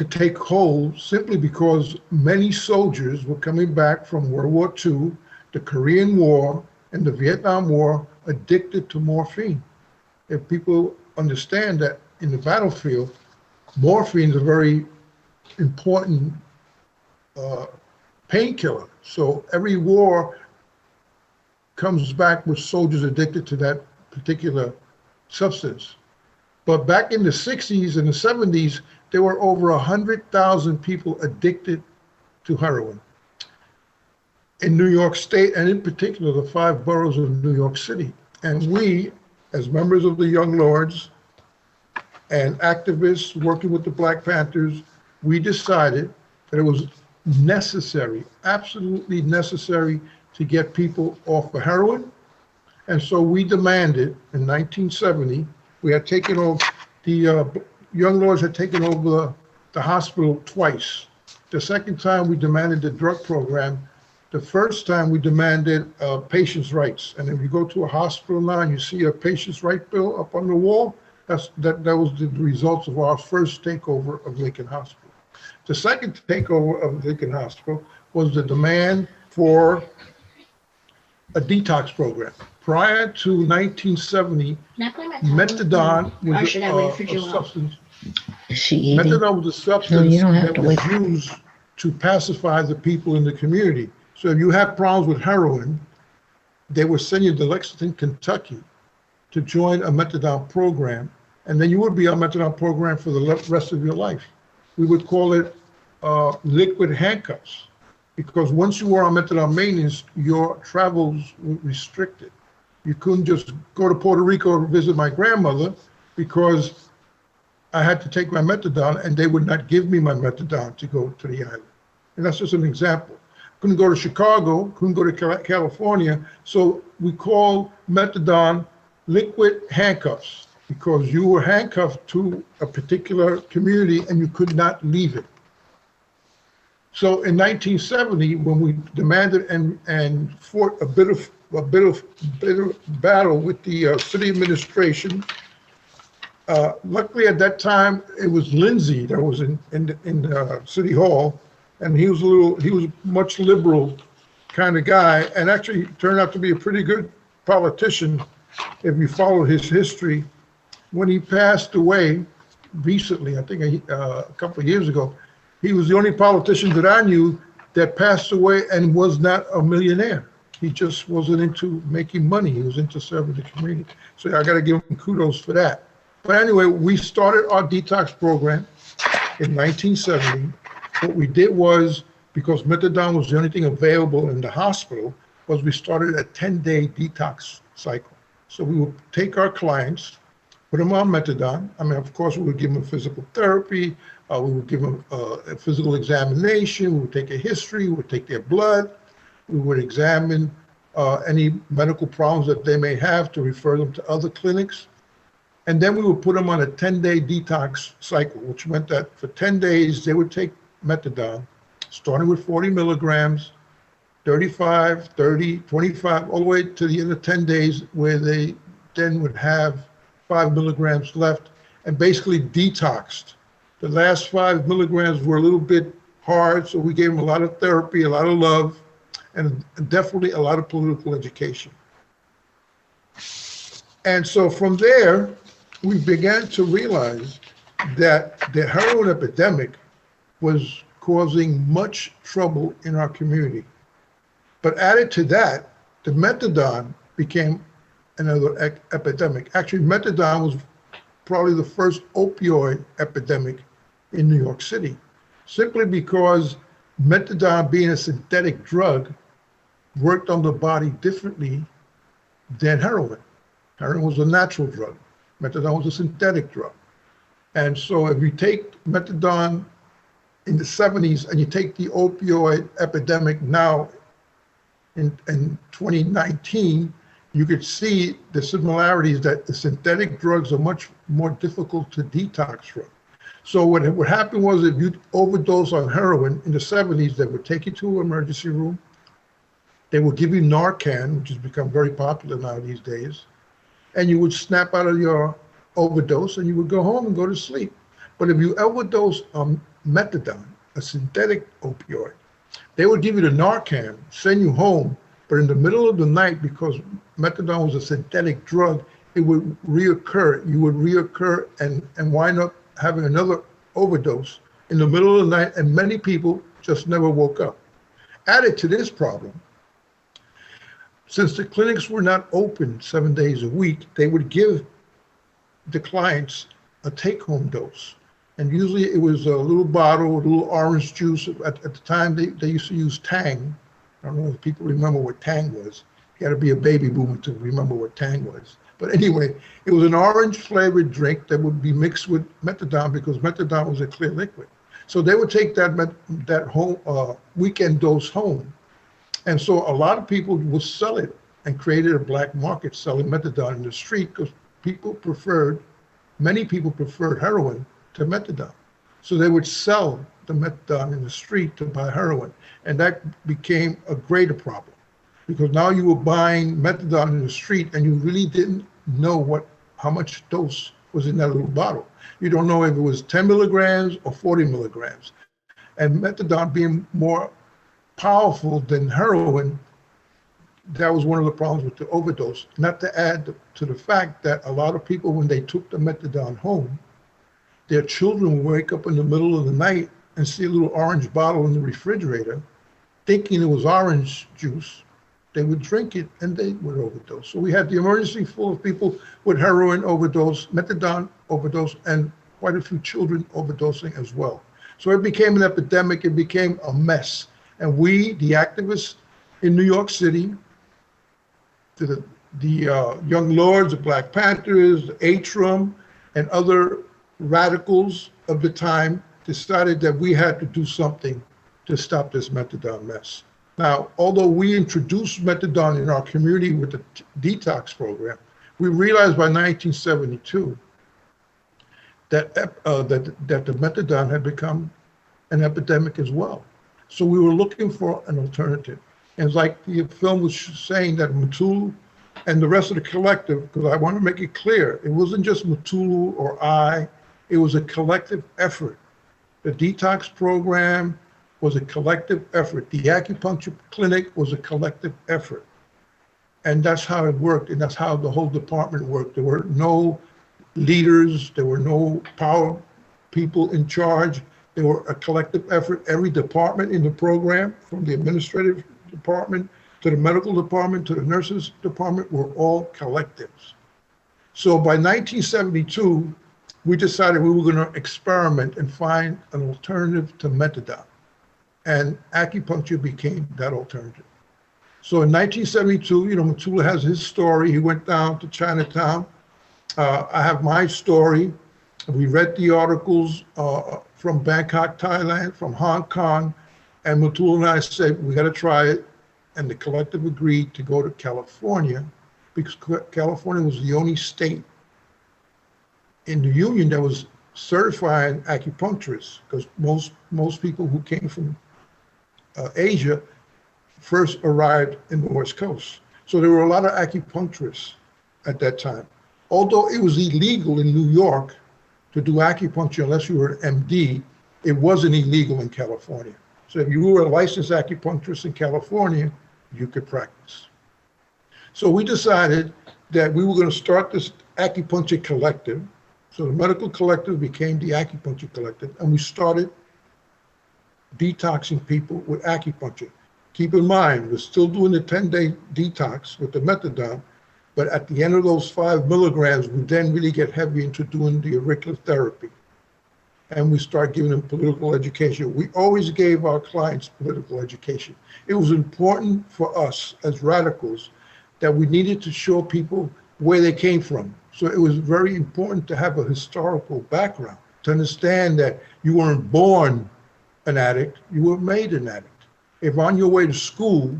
take hold simply because many soldiers were coming back from World War II, the Korean War, and the Vietnam War addicted to morphine. If people understand that in the battlefield, morphine is a very important painkiller. So every war comes back with soldiers addicted to that particular substance. But back in the 60s and the 70s, there were over 100,000 people addicted to heroin in New York State, and in particular, the 5 boroughs of New York City. And we, as members of the Young Lords and activists working with the Black Panthers, we decided that it was necessary, absolutely necessary, to get people off of heroin. And so we demanded in 1970, we had taken over, the Young Lords had taken over the hospital twice. The second time we demanded the drug program. The first time we demanded patients' rights. And if you go to a hospital now and you see a patient's right bill up on the wall, that was the results of our first takeover of Lincoln Hospital. The second takeover of Lincoln Hospital was the demand for a detox program. Prior to 1970, methadone was a substance. Methadone was a substance that was used to pacify the people in the community. So if you have problems with heroin, they would send you to Lexington, Kentucky to join a methadone program, and then you would be on a methadone program for the rest of your life. We would call it liquid handcuffs, because once you were on methadone maintenance, your travels were restricted. You couldn't just go to Puerto Rico to visit my grandmother because I had to take my methadone and they would not give me my methadone to go to the island. And that's just an example. Couldn't go to Chicago, couldn't go to California. So we call methadone liquid handcuffs because you were handcuffed to a particular community and you could not leave it. So in 1970, when we demanded and fought a bit of battle with the city administration, luckily at that time it was Lindsay that was in City Hall, and he was much liberal kind of guy, and actually turned out to be a pretty good politician if you follow his history. When he passed away recently, I think a couple of years ago, he was the only politician that I knew that passed away and was not a millionaire. He just wasn't into making money. He was into serving the community. So I got to give him kudos for that. But anyway, we started our detox program in 1970. What we did was, because methadone was the only thing available in the hospital, was we started a 10-day detox cycle. So we would take our clients, put them on methadone. I mean, of course, we would give them physical therapy. We would give them a physical examination. We would take a history. We would take their blood. We would examine any medical problems that they may have to refer them to other clinics. And then we would put them on a 10-day detox cycle, which meant that for 10 days, they would take methadone, starting with 40 milligrams, 35, 30, 25, all the way to the end of 10 days, where they then would have 5 milligrams left and basically detoxed. The last 5 milligrams were a little bit hard, so we gave them a lot of therapy, a lot of love, and definitely a lot of political education. And so from there, we began to realize that the heroin epidemic was causing much trouble in our community. But added to that, the methadone became another epidemic. Actually, methadone was probably the first opioid epidemic in New York City, simply because methadone, being a synthetic drug, worked on the body differently than heroin. Heroin was a natural drug. Methadone was a synthetic drug. And so if you take methadone in the 70s and you take the opioid epidemic now in 2019, you could see the similarities that the synthetic drugs are much more difficult to detox from. So what happened was, if you overdose on heroin in the 70s, they would take you to an emergency room. They would give you Narcan, which has become very popular now these days, and you would snap out of your overdose and you would go home and go to sleep. But if you overdose on methadone, a synthetic opioid, they would give you the Narcan, send you home, but in the middle of the night, because methadone was a synthetic drug, it would reoccur. You would reoccur and wind up having another overdose in the middle of the night, and many people just never woke up. Added to this problem, since the clinics were not open 7 days a week, they would give the clients a take-home dose. And usually it was a little bottle, a little orange juice. At the time, they used to use Tang. I don't know if people remember what Tang was. You got to be a baby boomer to remember what Tang was. But anyway, it was an orange-flavored drink that would be mixed with methadone, because methadone was a clear liquid. So they would take that whole weekend dose home. And so a lot of people would sell it and created a black market selling methadone in the street, because many people preferred heroin to methadone. So they would sell the methadone in the street to buy heroin. And that became a greater problem, because now you were buying methadone in the street and you really didn't know how much dose was in that little bottle. You don't know if it was 10 milligrams or 40 milligrams. And methadone being more powerful than heroin, that was one of the problems with the overdose. Not to add to the fact that a lot of people, when they took the methadone home, their children would wake up in the middle of the night and see a little orange bottle in the refrigerator, thinking it was orange juice. They would drink it and they would overdose. So we had the emergency full of people with heroin overdose, methadone overdose, and quite a few children overdosing as well. So it became an epidemic, it became a mess. And we, the activists in New York City, the Young Lords, the Black Panthers, the Atrium, and other radicals of the time decided that we had to do something to stop this methadone mess. Now, although we introduced methadone in our community with the detox program, we realized by 1972 that the methadone had become an epidemic as well. So we were looking for an alternative. And it's like the film was saying that Mutulu and the rest of the collective, because I want to make it clear, it wasn't just Mutulu or I, it was a collective effort. The detox program was a collective effort. The acupuncture clinic was a collective effort. And that's how it worked, and that's how the whole department worked. There were no leaders, there were no power people in charge. They were a collective effort. Every department in the program, from the administrative department to the medical department to the nurses department, were all collectives. So by 1972, we decided we were going to experiment and find an alternative to methadone. And acupuncture became that alternative. So in 1972, you know, Mutulu has his story. He went down to Chinatown. I have my story. We read the articles from Bangkok, Thailand, from Hong Kong, and Mutulu and I said, we got to try it. And the collective agreed to go to California because California was the only state in the union that was certifying acupuncturists, because most people who came from Asia first arrived in the West Coast. So there were a lot of acupuncturists at that time. Although it was illegal in New York to do acupuncture unless you were an MD, it wasn't illegal in California. So if you were a licensed acupuncturist in California, you could practice. So we decided that we were going to start this acupuncture collective. So the medical collective became the acupuncture collective, and we started detoxing people with acupuncture. Keep in mind, we're still doing the 10-day detox with the methadone, but at the end of those 5 milligrams, we then really get heavy into doing the auricular therapy. And we start giving them political education. We always gave our clients political education. It was important for us as radicals that we needed to show people where they came from. So it was very important to have a historical background, to understand that you weren't born an addict, you were made an addict. If on your way to school,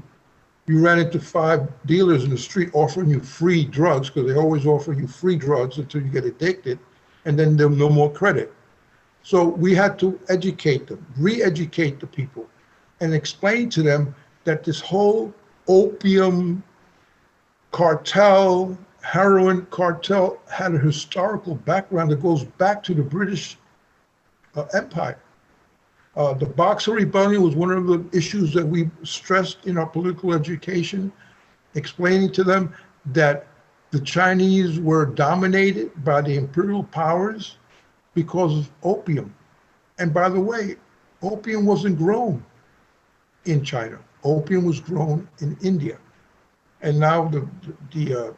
you ran into 5 dealers in the street offering you free drugs, because they always offer you free drugs until you get addicted, and then there's no more credit. So we had to educate them, re-educate the people, and explain to them that this whole opium cartel, heroin cartel had a historical background that goes back to the British Empire. The Boxer Rebellion was one of the issues that we stressed in our political education, explaining to them that the Chinese were dominated by the imperial powers because of opium. And by the way, opium wasn't grown in China. Opium was grown in India. And now the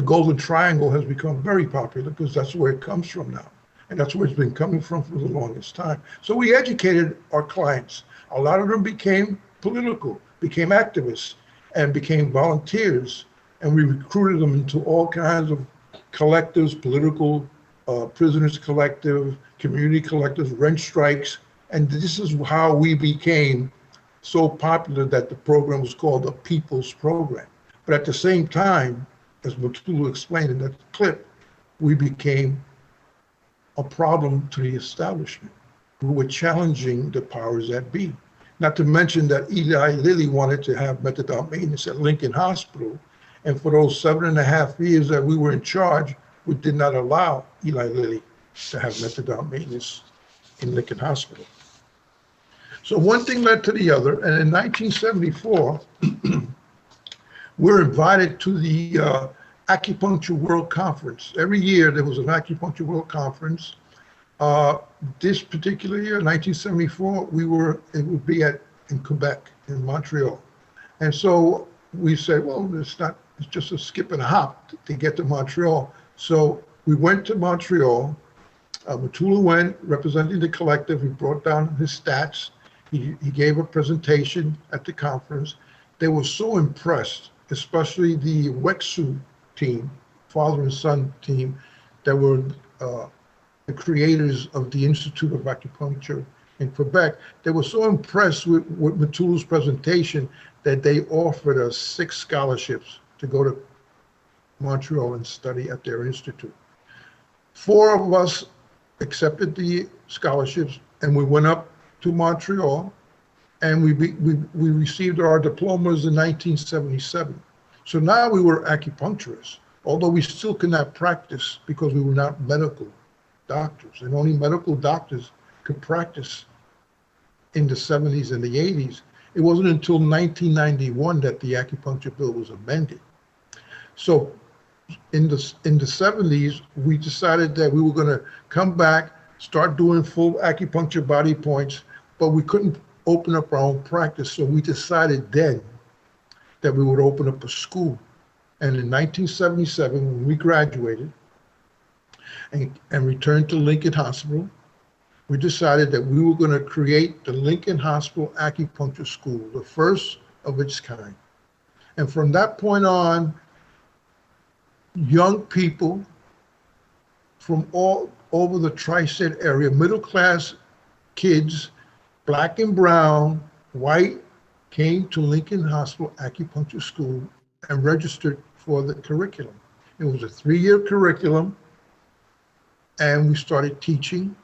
Golden Triangle has become very popular because that's where it comes from now. And that's where it's been coming from for the longest time. So we educated our clients. A lot of them became political, became activists, and became volunteers. And we recruited them into all kinds of collectives, political prisoners collective, community collectives, rent strikes. And this is how we became so popular that the program was called the People's Program. But at the same time, as Mutulu explained in that clip, we became a problem to the establishment. We were challenging the powers that be. Not to mention that Eli Lilly wanted to have methadone maintenance at Lincoln Hospital. And for those 7.5 years that we were in charge, we did not allow Eli Lilly to have methadone maintenance in Lincoln Hospital. So one thing led to the other, and in 1974, we're invited to the Acupuncture World Conference. Every year there was an Acupuncture World Conference. This particular year, 1974, it would be in Quebec, in Montreal. And so we said, well, it's just a skip and a hop to get to Montreal. So we went to Montreal. Matula went, representing the collective. He brought down his stats. He gave a presentation at the conference. They were so impressed, especially the Wexu team, father and son team, that were the creators of the Institute of Acupuncture in Quebec. They were so impressed with Matula's presentation that they offered us 6 scholarships to go to Montreal and study at their institute. 4 of us accepted the scholarships, and we went up to Montreal, and we received our diplomas in 1977. So now we were acupuncturists, although we still could not practice because we were not medical doctors, and only medical doctors could practice in the 70s and the 80s. It wasn't until 1991 that the acupuncture bill was amended. So in the 70s, we decided that we were going to come back, start doing full acupuncture body points, but we couldn't open up our own practice. So we decided then that we would open up a school. And in 1977, when we graduated and returned to Lincoln Hospital, we decided that we were going to create the Lincoln Hospital Acupuncture School, the first of its kind. And from that point on, young people from all over the tri-state area, middle-class kids, black and brown, white, came to Lincoln Hospital Acupuncture School and registered for the curriculum. It was a 3-year curriculum, and we started teaching,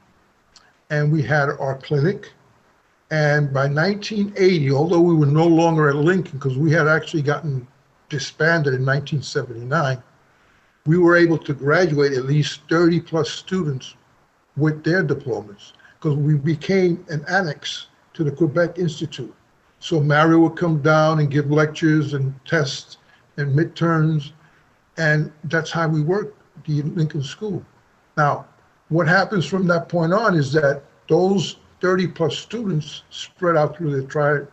and we had our clinic. And by 1980, although we were no longer at Lincoln, because we had actually gotten disbanded in 1979, we were able to graduate at least 30 plus students with their diplomas, because we became an annex to the Quebec Institute. So Mario would come down and give lectures and tests and midterms, and that's how we worked the Lincoln School. Now, what happens from that point on is that those 30 plus students spread out through the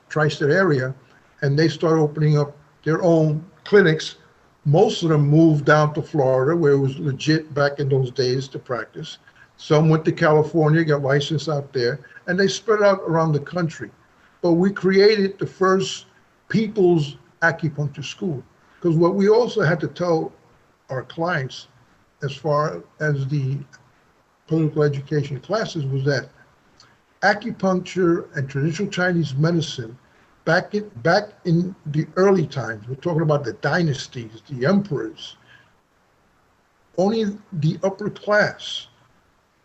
tri-state area, and they start opening up their own clinics. Most of them moved down to Florida, where it was legit back in those days to practice. Some went to California, got licensed out there, and they spread out around the country. But we created the first people's acupuncture school, because what we also had to tell our clients as far as the political education classes was that acupuncture and traditional Chinese medicine back in the early times, we're talking about the dynasties, the emperors, only the upper class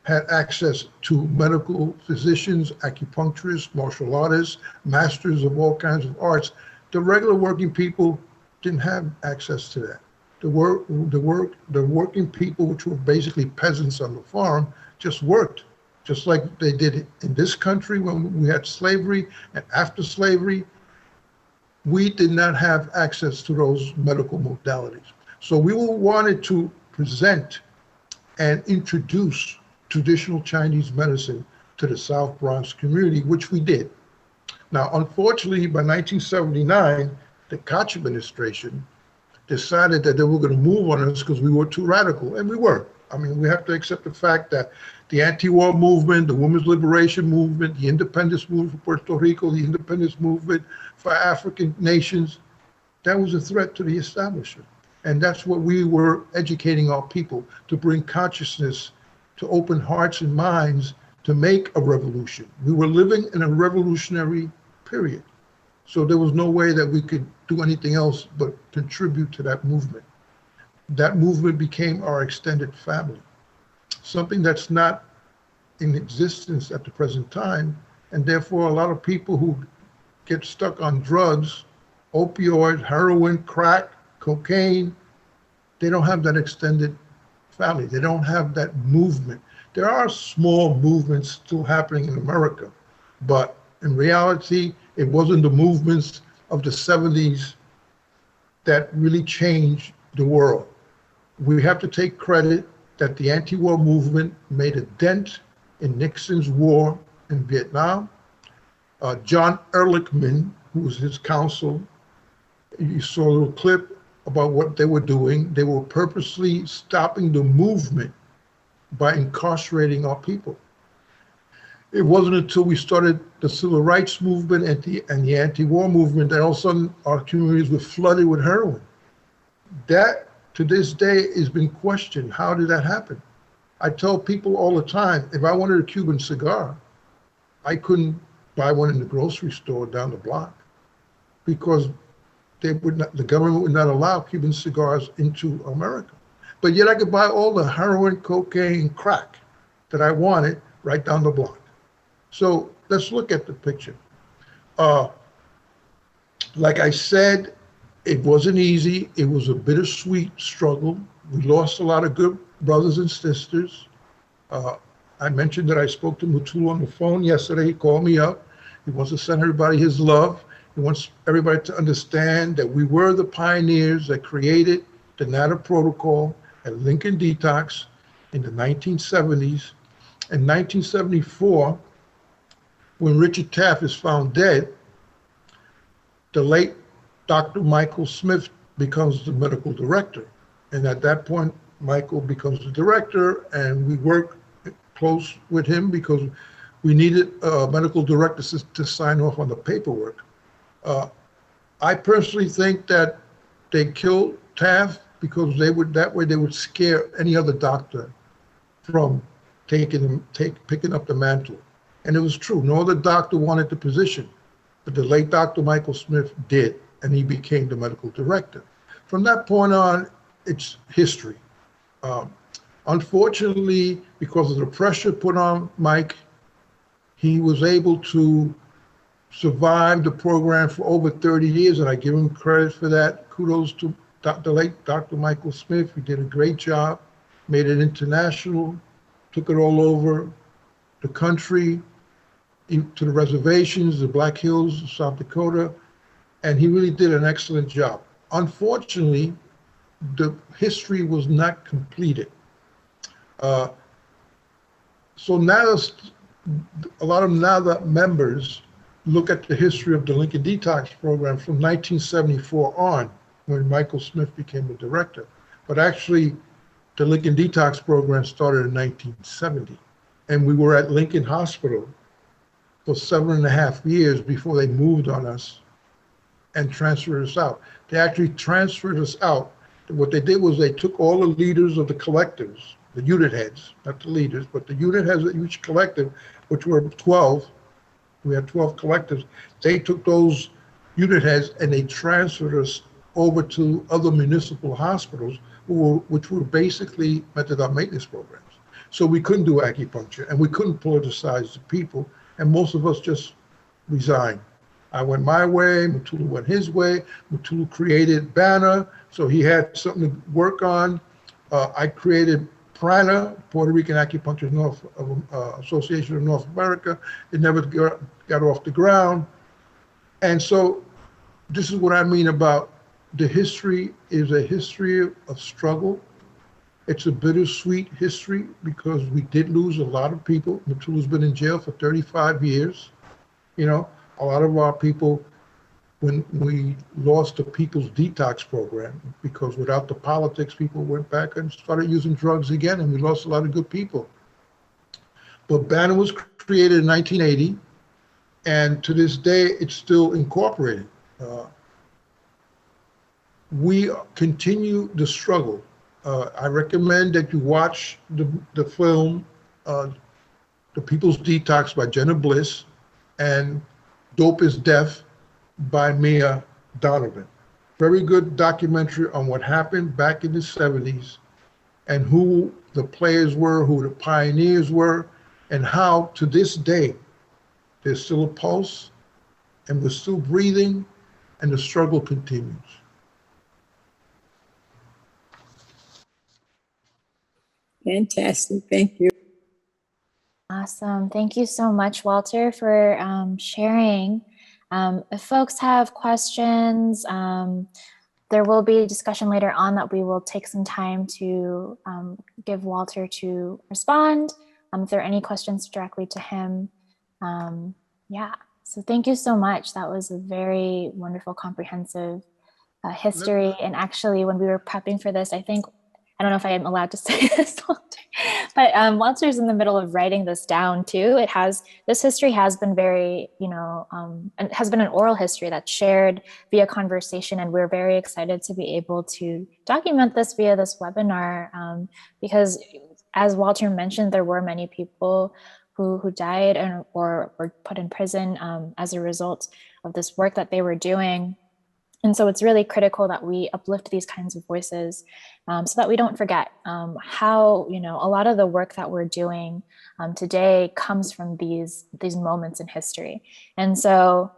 had access to medical physicians, acupuncturists, martial artists, masters of all kinds of arts. The regular working people didn't have access to that. The working people, which were basically peasants on the farm, just worked, just like they did in this country when we had slavery, and after slavery, we did not have access to those medical modalities. So we wanted to present and introduce traditional Chinese medicine to the South Bronx community, which we did. Now, unfortunately, by 1979, the Koch administration decided that they were going to move on us because we were too radical, and we were. I mean, we have to accept the fact that the anti-war movement, the women's liberation movement, the independence movement for Puerto Rico, the independence movement for African nations, that was a threat to the establishment. And that's what we were educating our people, to bring consciousness, to open hearts and minds, to make a revolution. We were living in a revolutionary period. So there was no way that we could do anything else but contribute to that movement. That movement became our extended family, something that's not in existence at the present time. And therefore, a lot of people who get stuck on drugs, opioids, heroin, crack, cocaine, they don't have that extended family. They don't have that movement. There are small movements still happening in America, But in reality, it wasn't the movements of the 70s that really changed the world. We have to take credit that the anti-war movement made a dent in Nixon's war in Vietnam. John Ehrlichman, who was his counsel, you saw a little clip about what they were doing. They were purposely stopping the movement by incarcerating our people. It wasn't until we started the civil rights movement and the anti-war movement that all of a sudden our communities were flooded with heroin. That, to this day, has been questioned. How did that happen? I tell people all the time, if I wanted a Cuban cigar, I couldn't buy one in the grocery store down the block because the government would not allow Cuban cigars into America. But yet I could buy all the heroin, cocaine, crack that I wanted right down the block. So let's look at the picture. Like I said, it wasn't easy. It was a bittersweet struggle. We lost a lot of good brothers and sisters. I mentioned that I spoke to Mutulu on the phone yesterday. He called me up. He wants to send everybody his love. He wants everybody to understand that we were the pioneers that created the NATA protocol at Lincoln Detox in the 1970s. In 1974, when Richard Taft is found dead, the late Dr. Michael Smith becomes the medical director. And at that point, Michael becomes the director, and we work close with him because we needed a medical director to sign off on the paperwork. I personally think that they killed Taft because that way they would scare any other doctor from picking up the mantle. And it was true. No other doctor wanted the position, but the late Dr. Michael Smith did, and he became the medical director. From that point on, it's history. Unfortunately, because of the pressure put on Mike, he was able to survive the program for over 30 years, and I give him credit for that. Kudos to the late Dr. Michael Smith. He did a great job, made it international, took it all over the country, to the reservations, the Black Hills of South Dakota, and he really did an excellent job. Unfortunately, the history was not completed. So now a lot of NADA members look at the history of the Lincoln Detox program from 1974 on, when Michael Smith became the director. But actually, the Lincoln Detox program started in 1970. And we were at Lincoln Hospital for 7.5 years before they moved on us and transferred us out. They actually transferred us out. What they did was they took all the leaders of the collectives, the unit heads, not the leaders, but the unit heads of each collective, which were 12. We had 12 collectives. They took those unit heads and they transferred us over to other municipal hospitals, which were basically methadone maintenance programs. So we couldn't do acupuncture and we couldn't politicize the people, and most of us just resigned. I went my way, Mutulu went his way. Mutulu created Banner, so he had something to work on. I created PRANA, Puerto Rican Acupuncture Association of North America. It never got off the ground. And so this is what I mean about the history is a history of struggle. It's a bittersweet history because we did lose a lot of people. Mutulu's been in jail for 35 years. You know, a lot of our people, when we lost the People's Detox program, because without the politics, people went back and started using drugs again, and we lost a lot of good people. But Banner was created in 1980, and to this day, it's still incorporated. We continue the struggle. I recommend that you watch the film, The People's Detox by Jenna Bliss, and Dope is Death by Mia Donovan. Very good documentary on what happened back in the 70s and who the players were, who the pioneers were, and how to this day, there's still a pulse and we're still breathing and the struggle continues. Fantastic, thank you. Awesome. Thank you so much, Walter, for sharing. If folks have questions, there will be a discussion later on that we will take some time to give Walter to respond. If there are any questions directly to him. Yeah, so thank you so much. That was a very wonderful, comprehensive history. And actually, when we were prepping for this, I don't know if I am allowed to say this, Walter, but Walter's in the middle of writing this down too. This history has been very, and has been an oral history that's shared via conversation. And we're very excited to be able to document this via this webinar because as Walter mentioned, there were many people who died or were put in prison as a result of this work that they were doing. And so it's really critical that we uplift these kinds of voices so that we don't forget how, a lot of the work that we're doing today comes from these moments in history. And so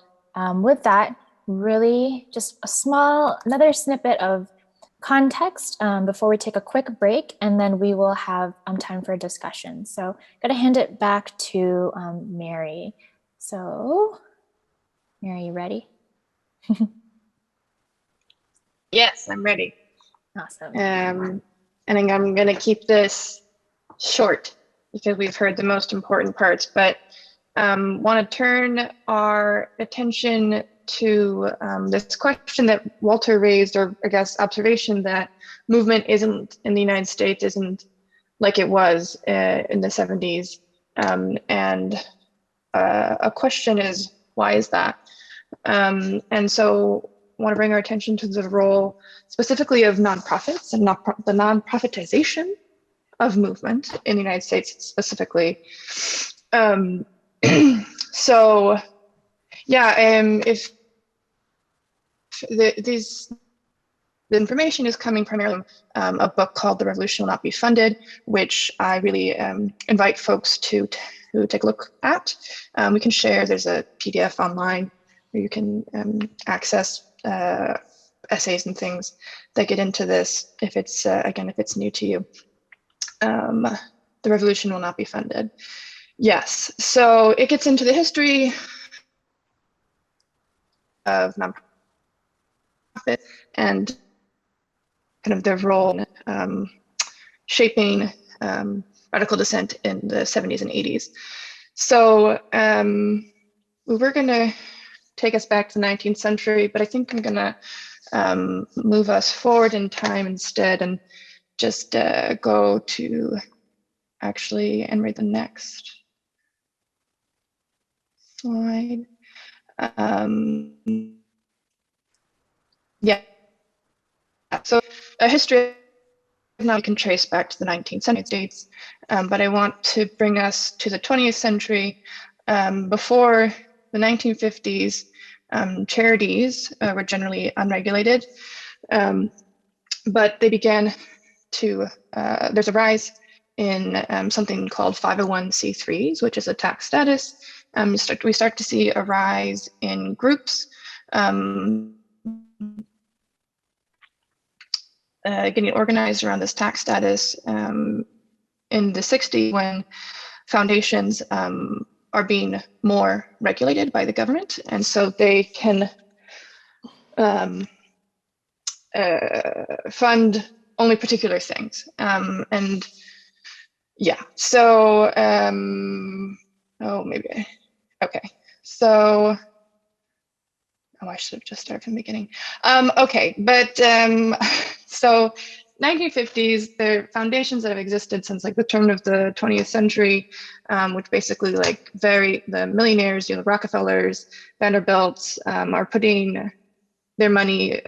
with that, really just another snippet of context before we take a quick break, and then we will have time for a discussion. So I'm going to hand it back to Mary. So Mary, you ready? Yes, I'm ready. Awesome. And I'm going to keep this short because we've heard the most important parts, but want to turn our attention to this question that Walter raised, or I guess observation that movement isn't in the United States, isn't like it was in the 70s. And a question is, why is that? And so I want to bring our attention to the role specifically of nonprofits and the nonprofitization of movement in the United States specifically. So yeah, if the information is coming primarily from a book called The Revolution Will Not Be Funded, which I really invite folks to take a look at. We can share, there's a PDF online where you can access essays and things that get into this if it's, again, if it's new to you. The Revolution Will Not Be Funded. Yes, so it gets into the history of nonprofit and kind of their role in shaping radical dissent in the 70s and 80s. So we're going to take us back to the 19th century, but I think I'm going to move us forward in time instead and just go to actually and read the next slide. Yeah, so a history now we can trace back to the 19th century States, but I want to bring us to the 20th century. Before the 1950s, charities were generally unregulated, but they began to, there's a rise in something called 501c3s, which is a tax status. We start to see a rise in groups getting organized around this tax status in the 60s, when foundations are being more regulated by the government, and so they can fund only particular things. And yeah, so oh, maybe okay. So oh, I should have just started from the beginning. Okay, but so 1950s, the foundations that have existed since like the turn of the 20th century, which basically like the millionaires, the Rockefellers, Vanderbilts, are putting their money,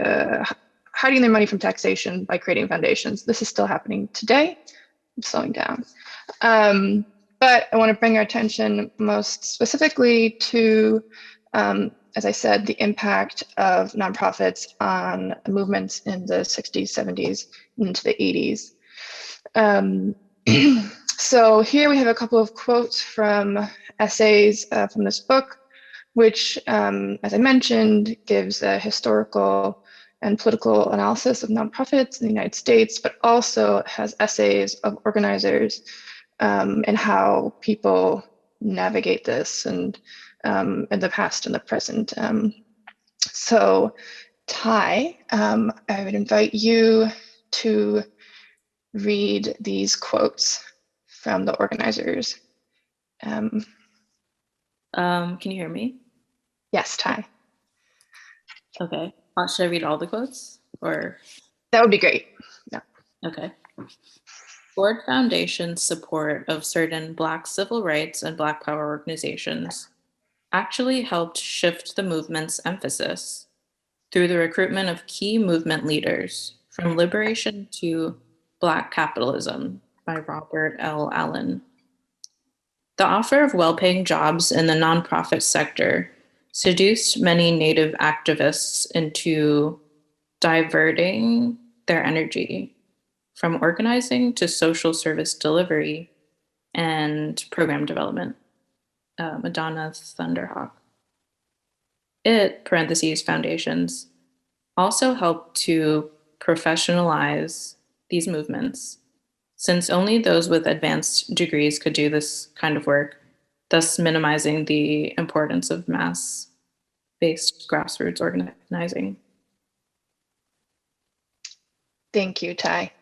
hiding their money from taxation by creating foundations. This is still happening today. It's slowing down. But I want to bring our attention most specifically to, as I said, the impact of nonprofits on movements in the 60s, 70s, into the 80s. So here we have a couple of quotes from essays from this book, which, as I mentioned, gives a historical and political analysis of nonprofits in the United States, but also has essays of organizers and how people navigate this, and in the past and the present. So Ty, I would invite you to read these quotes from the organizers. Can you hear me? Yes, Ty. Okay. Should I read all the quotes, or? That would be great. Yeah. Okay. Ford Foundation's support of certain Black civil rights and Black power organizations actually helped shift the movement's emphasis through the recruitment of key movement leaders, from Liberation to Black Capitalism by Robert L. Allen. The offer of well-paying jobs in the nonprofit sector seduced many Native activists into diverting their energy from organizing to social service delivery and program development. Madonna Thunderhawk. It, parentheses, foundations, also helped to professionalize these movements, since only those with advanced degrees could do this kind of work, thus minimizing the importance of mass-based grassroots organizing. Thank you, Ty.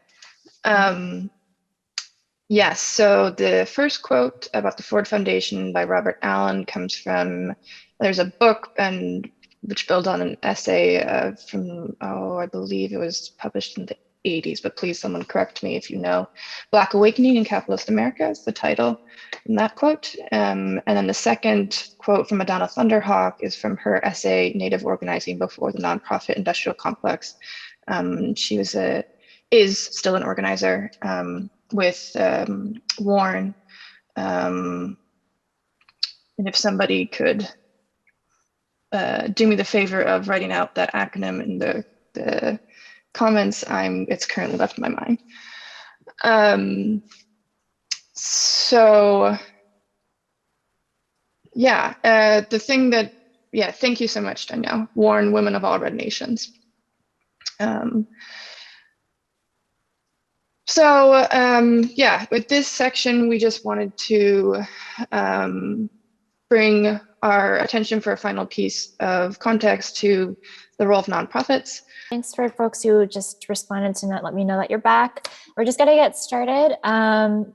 Yes, so the first quote about the Ford Foundation by Robert Allen comes from, there's a book and which builds on an essay from, I believe it was published in the 80s, but please someone correct me if you know. Black Awakening in Capitalist America is the title in that quote. And then the second quote from Madonna Thunderhawk is from her essay, Native Organizing Before the Nonprofit Industrial Complex. She is still an organizer with Warren. And if somebody could do me the favor of writing out that acronym in the comments, it's currently left my mind. So yeah, the thing that, yeah, thank you so much, Danielle. Warren, Women of All Red Nations. Yeah, with this section, we just wanted to bring our attention for a final piece of context to the role of nonprofits. Thanks for folks who just responded to let me know that you're back. We're just gonna get started.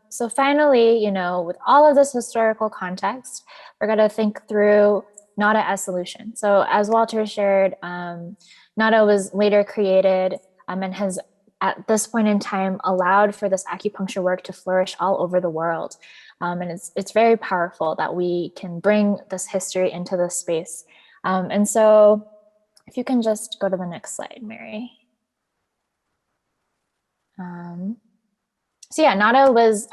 So finally, with all of this historical context, we're gonna think through NADA as solution. So as Walter shared, NADA was later created and has at this point in time allowed for this acupuncture work to flourish all over the world. And it's very powerful that we can bring this history into this space. And so if you can just go to the next slide, Mary. So yeah, NADA was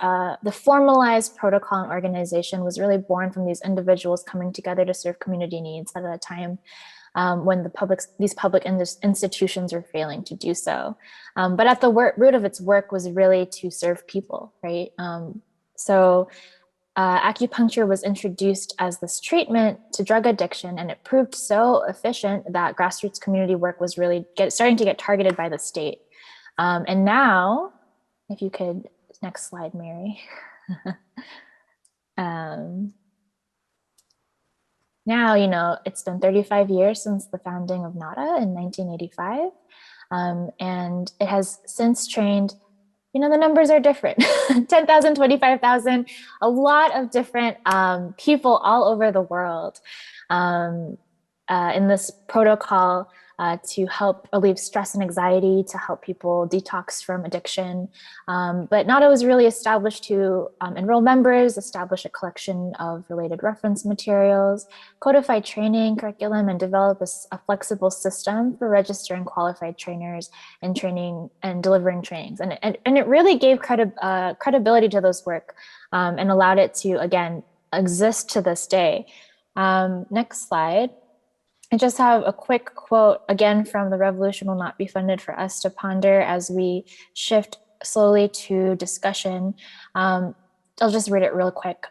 the formalized protocol and organization was really born from these individuals coming together to serve community needs at a time when these public institutions are failing to do so. But at the root of its work was really to serve people, right? Acupuncture was introduced as this treatment to drug addiction, and it proved so efficient that grassroots community work was really starting to get targeted by the state. And now, if you could, next slide, Mary. Now, it's been 35 years since the founding of NADA in 1985, and it has since trained, the numbers are different, 10,000, 25,000, a lot of different people all over the world in this protocol to help relieve stress and anxiety, to help people detox from addiction. But NADA was really established to enroll members, establish a collection of related reference materials, codify training curriculum, and develop a flexible system for registering qualified trainers and training and delivering trainings. And it really gave credibility to those work and allowed it to, again, exist to this day. Next slide. I just have a quick quote again from "The Revolution Will Not Be Funded" for us to ponder as we shift slowly to discussion. I'll just read it real quick.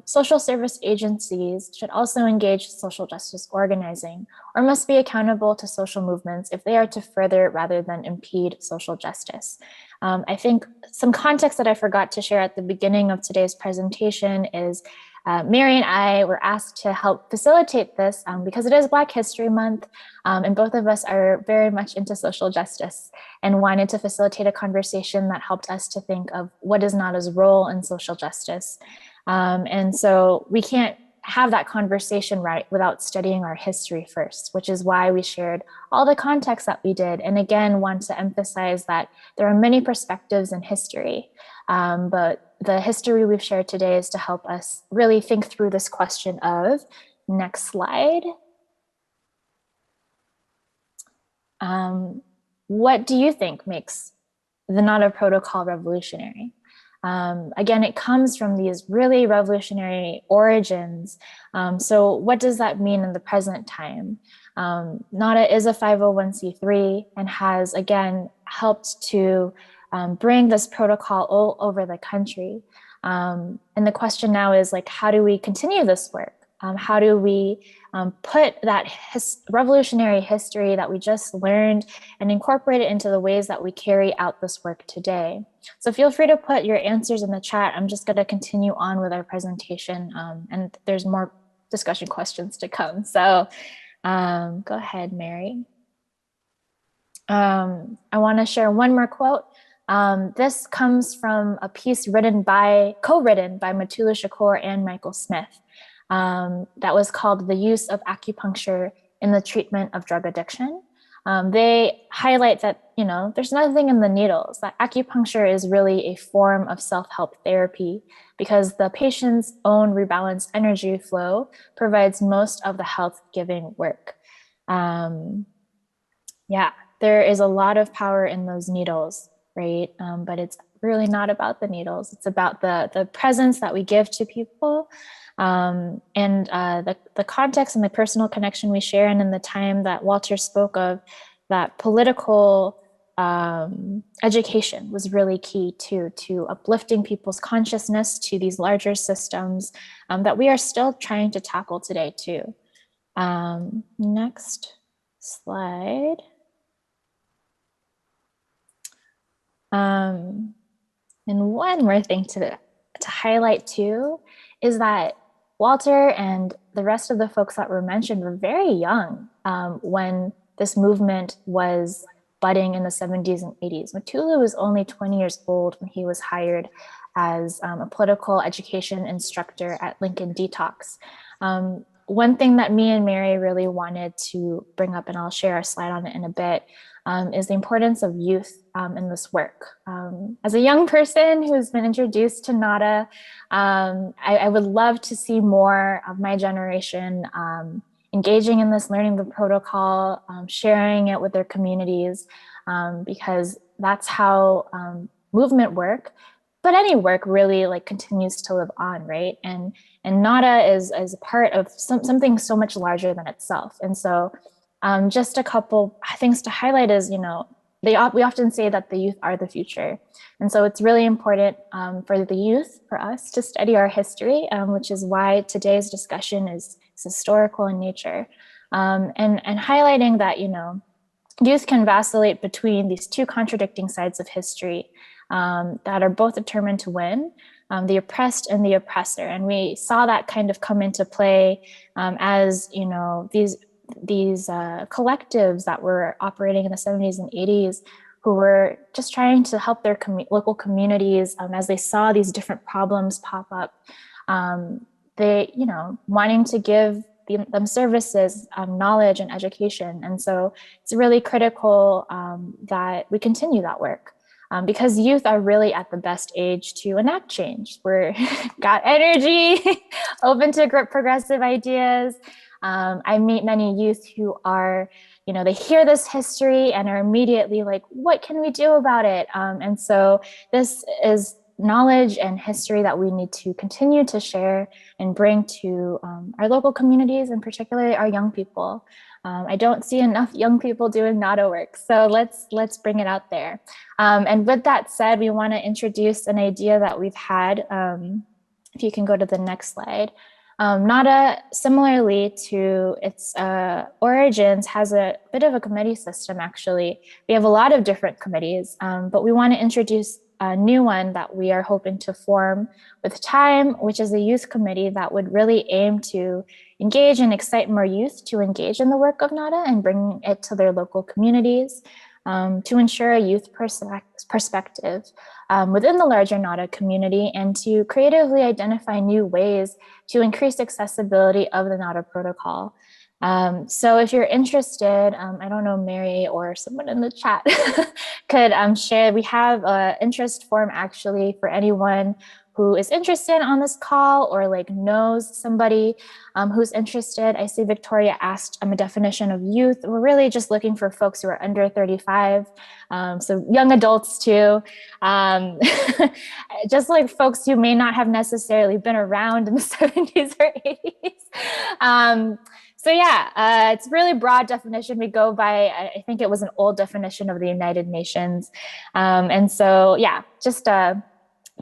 Social service agencies should also engage social justice organizing or must be accountable to social movements if they are to further rather than impede social justice. I think some context that I forgot to share at the beginning of today's presentation is Mary and I were asked to help facilitate this because it is Black History Month, and both of us are very much into social justice and wanted to facilitate a conversation that helped us to think of what is NADA's role in social justice. And so we can't have that conversation right without studying our history first, which is why we shared all the context that we did. And again, want to emphasize that there are many perspectives in history, but the history we've shared today is to help us really think through this question of, next slide. What do you think makes the NADA protocol revolutionary? Again, it comes from these really revolutionary origins. So what does that mean in the present time? NADA is a 501c3 and has, again, helped to bring this protocol all over the country. And the question now is, like, how do we continue this work? How do we put that revolutionary history that we just learned and incorporate it into the ways that we carry out this work today? So feel free to put your answers in the chat. I'm just going to continue on with our presentation, and there's more discussion questions to come. So go ahead, Mary. I want to share one more quote. This comes from a piece co-written by Mutulu Shakur and Michael Smith. That was called The Use of Acupuncture in the Treatment of Drug Addiction. They highlight that, there's nothing in the needles, that acupuncture is really a form of self-help therapy because the patient's own rebalanced energy flow provides most of the health-giving work. Yeah, there is a lot of power in those needles, right? But it's really not about the needles. It's about the presence that we give to people, and the context and the personal connection we share, and in the time that Walter spoke of, that political education was really key to uplifting people's consciousness to these larger systems that we are still trying to tackle today too. Next slide. And one more thing to highlight too is that Walter and the rest of the folks that were mentioned were very young when this movement was budding in the 70s and 80s. Mutulu was only 20 years old when he was hired as a political education instructor at Lincoln Detox. One thing that me and Mary really wanted to bring up, and I'll share a slide on it in a bit, is the importance of youth in this work. As a young person who's been introduced to NADA, I would love to see more of my generation engaging in this, learning the protocol, sharing it with their communities, because that's how movement work, but any work really continues to live on, right? And NADA is a part of something so much larger than itself. And so just a couple things to highlight is, we often say that the youth are the future. And so it's really important for the youth, for us, to study our history, which is why today's discussion is historical in nature. And highlighting that, youth can vacillate between these two contradicting sides of history that are both determined to win, the oppressed and the oppressor. And we saw that kind of come into play as, these collectives that were operating in the 70s and 80s who were just trying to help their local communities as they saw these different problems pop up. They, wanting to give them services, knowledge and education. And so it's really critical that we continue that work because youth are really at the best age to enact change. We're got energy, open to progressive ideas. I meet many youth who are, they hear this history and are immediately like, what can we do about it? And so this is knowledge and history that we need to continue to share and bring to our local communities, and particularly our young people. I don't see enough young people doing NADA work, so let's bring it out there. And with that said, we want to introduce an idea that we've had if you can go to the next slide. NADA, similarly to its origins, has a bit of a committee system, actually. We have a lot of different committees, but we want to introduce a new one that we are hoping to form with time, which is a youth committee that would really aim to engage and excite more youth to engage in the work of NADA and bring it to their local communities, to ensure a youth perspective within the larger NADA community, and to creatively identify new ways to increase accessibility of the NADA protocol. So if you're interested, I don't know, Mary or someone in the chat could share, we have an interest form actually for anyone who is interested on this call or like knows somebody who's interested. I see Victoria asked a definition of youth. We're really just looking for folks who are under 35, so young adults too. Just like folks who may not have necessarily been around in the 70s or 80s. So yeah, it's a really broad definition. We go by, I think it was an old definition of the United Nations. And so yeah, just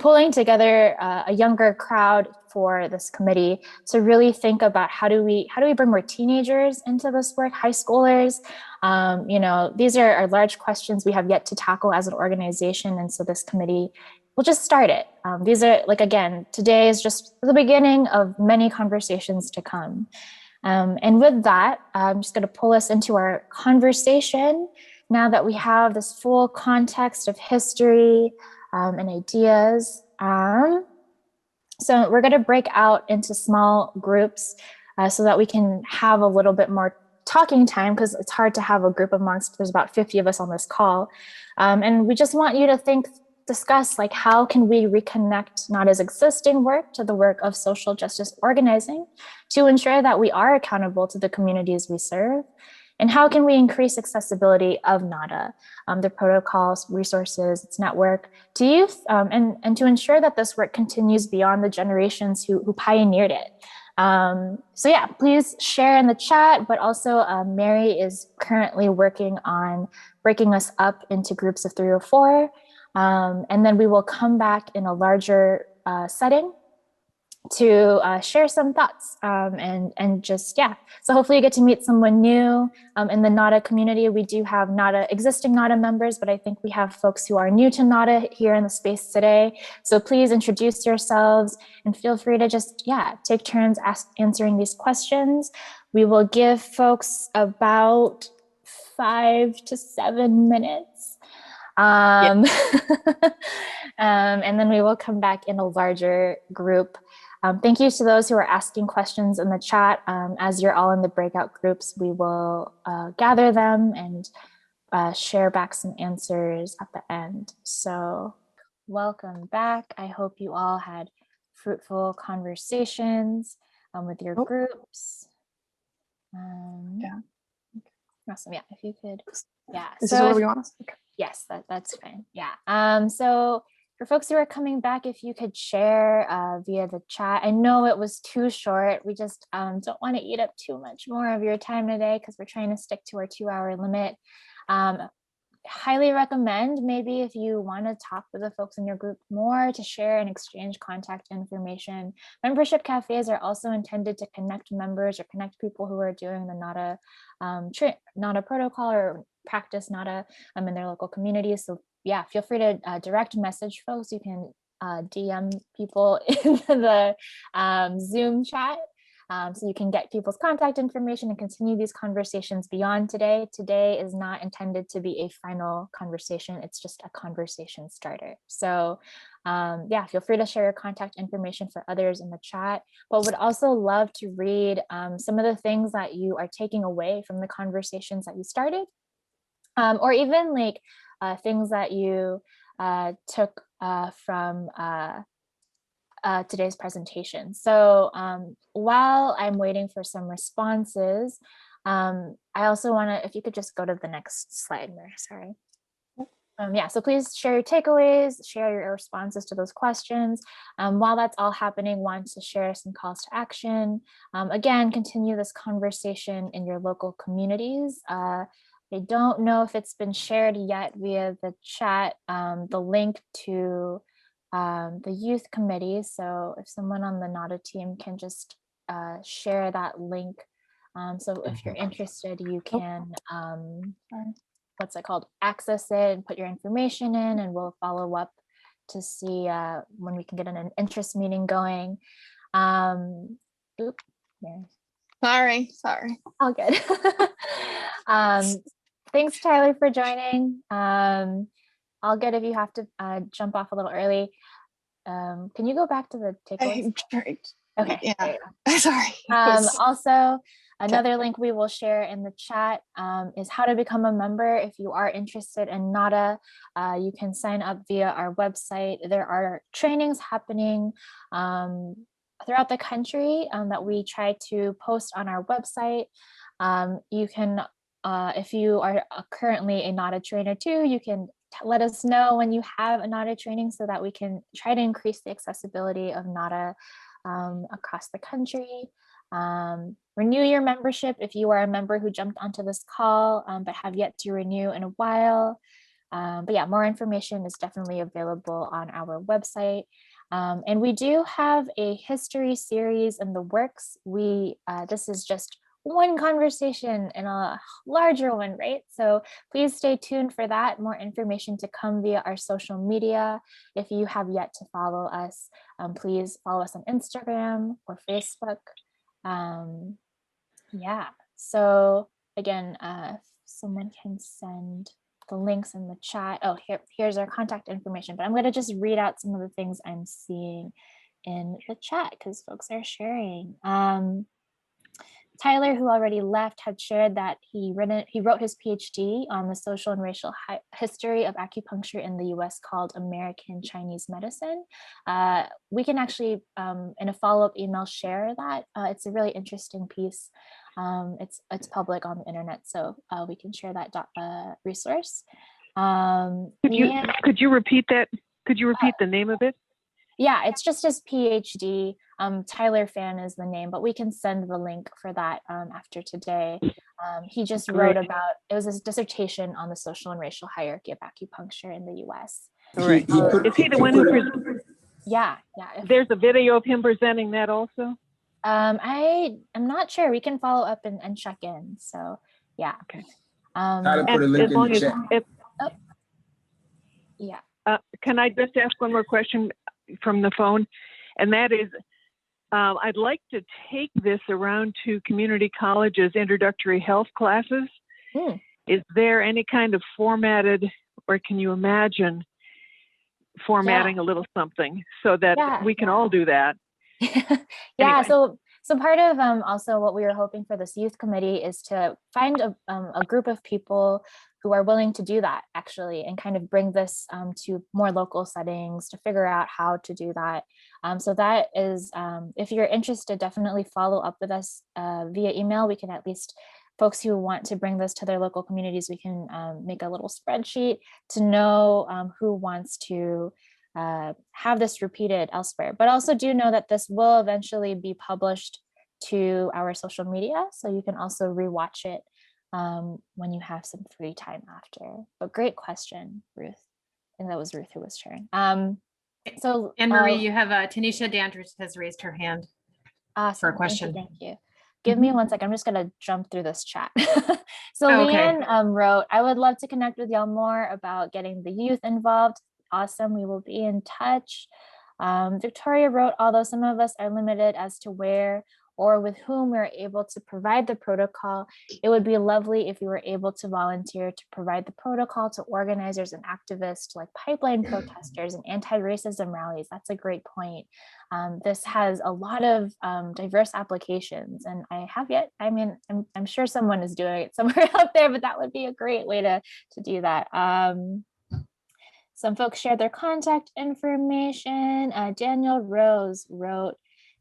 pulling together a younger crowd for this committee to really think about how do we bring more teenagers into this work, high schoolers. You know, these are large questions we have yet to tackle as an organization. And so this committee will just start it. These are, like, again, today is just the beginning of many conversations to come. And with that, I'm just going to pull us into our conversation now that we have this full context of history and ideas. So we're going to break out into small groups so that we can have a little bit more talking time, because it's hard to have a group amongst, there's about 50 of us on this call. And we just want you to discuss, like, how can we reconnect NADA's existing work to the work of social justice organizing to ensure that we are accountable to the communities we serve? And how can we increase accessibility of NADA, the protocols, resources, its network to youth, and to ensure that this work continues beyond the generations who pioneered it? So yeah, please share in the chat, but also Mary is currently working on breaking us up into groups of 3 or 4. And then we will come back in a larger setting to share some thoughts and just, yeah. So hopefully you get to meet someone new in the NADA community. We do have existing NADA members, but I think we have folks who are new to NADA here in the space today. So please introduce yourselves and feel free to just, yeah, take turns answering these questions. We will give folks about 5 to 7 minutes. And then we will come back in a larger group. Thank you to those who are asking questions in the chat. As you're all in the breakout groups, we will gather them and share back some answers at the end. So welcome back. I hope you all had fruitful conversations with your groups. Yeah. Awesome. Yeah, if you could. Yeah. Is this where we want us? Okay. Yes, that's fine. Yeah. So for folks who are coming back, if you could share via the chat. I know it was too short. We just don't want to eat up too much more of your time today because we're trying to stick to our 2-hour limit. Highly recommend, maybe if you want to talk with the folks in your group more, to share and exchange contact information. Membership cafes are also intended to connect members or connect people who are doing the NADA protocol or practice NADA in their local communities. So yeah, feel free to direct message folks. You can DM people in the Zoom chat. So you can get people's contact information and continue these conversations beyond today. Today is not intended to be a final conversation. It's just a conversation starter. So yeah, feel free to share your contact information for others in the chat, but would also love to read some of the things that you are taking away from the conversations that you started, or even like things that you took from today's presentation. So while I'm waiting for some responses, I also want to, if you could just go to the next slide, Mary, sorry. Yeah, so please share your takeaways, share your responses to those questions. While that's all happening, want to share some calls to action. Again, continue this conversation in your local communities. I don't know if it's been shared yet via the chat, the link to the youth committee. So if someone on the NADA team can just share that link. So if you're interested, you can, what's it called? Access it and put your information in, and we'll follow up to see when we can get an interest meeting going. Sorry. All good. Thanks, Tyler, for joining. All good if you have to jump off a little early. Can you go back to the takeaways? Okay. Yeah. Sorry. Also, another link we will share in the chat is how to become a member. If you are interested in NADA, you can sign up via our website. There are trainings happening throughout the country that we try to post on our website. You can, if you are currently a NADA trainer too, you can let us know when you have a NADA training so that we can try to increase the accessibility of NADA across the country. Renew your membership if you are a member who jumped onto this call but have yet to renew in a while. But yeah, more information is definitely available on our website. And we do have a history series in the works. This is just one conversation in a larger one, right? So please stay tuned for that. More information to come via our social media. If you have yet to follow us, please follow us on Instagram or Facebook. Yeah, so again, if someone can send the links in the chat. Oh, here's our contact information, but I'm going to just read out some of the things I'm seeing in the chat because folks are sharing. Tyler, who already left, had shared that he wrote his PhD on the social and racial history of acupuncture in the US called American Chinese Medicine. We can actually, in a follow-up email, share that. It's a really interesting piece. It's public on the internet, so we can share that resource. Could you repeat that? Could you repeat the name of it? Yeah, it's just his PhD. Tyler Fan is the name, but we can send the link for that after today. He just wrote about, it was his dissertation on the social and racial hierarchy of acupuncture in the US. All right. Is he the one who Yeah. There's a video of him presenting that also? I'm not sure. We can follow up and check in. So yeah. Okay. Put a link in the chat. Yeah. Can I just ask one more question from the phone? And that is, I'd like to take this around to community colleges' introductory health classes. Is there any kind of formatted, or can you imagine formatting a little something so that we can all do that? Yeah, anyway. So part of also what we were hoping for this youth committee is to find a group of people who are willing to do that actually, and kind of bring this to more local settings to figure out how to do that. So that is, if you're interested, definitely follow up with us via email. We can at least, folks who want to bring this to their local communities, we can make a little spreadsheet to know who wants to have this repeated elsewhere, but also do know that this will eventually be published to our social media. So you can also rewatch it when you have some free time after. But great question, Ruth. And that was Ruth who was sharing. So Anne-Marie, you have Tanisha Dandridge has raised her hand for a question. Thank you. Give me 1 second. I'm just going to jump through this chat. So Leanne wrote, I would love to connect with y'all more about getting the youth involved. Awesome. We will be in touch. Victoria wrote, although some of us are limited as to where or with whom we're able to provide the protocol, it would be lovely if we were able to volunteer to provide the protocol to organizers and activists like pipeline protesters and anti-racism rallies. That's a great point. This has a lot of diverse applications, and I'm sure someone is doing it somewhere out there, but that would be a great way to do that. Some folks shared their contact information. Daniel Rose wrote,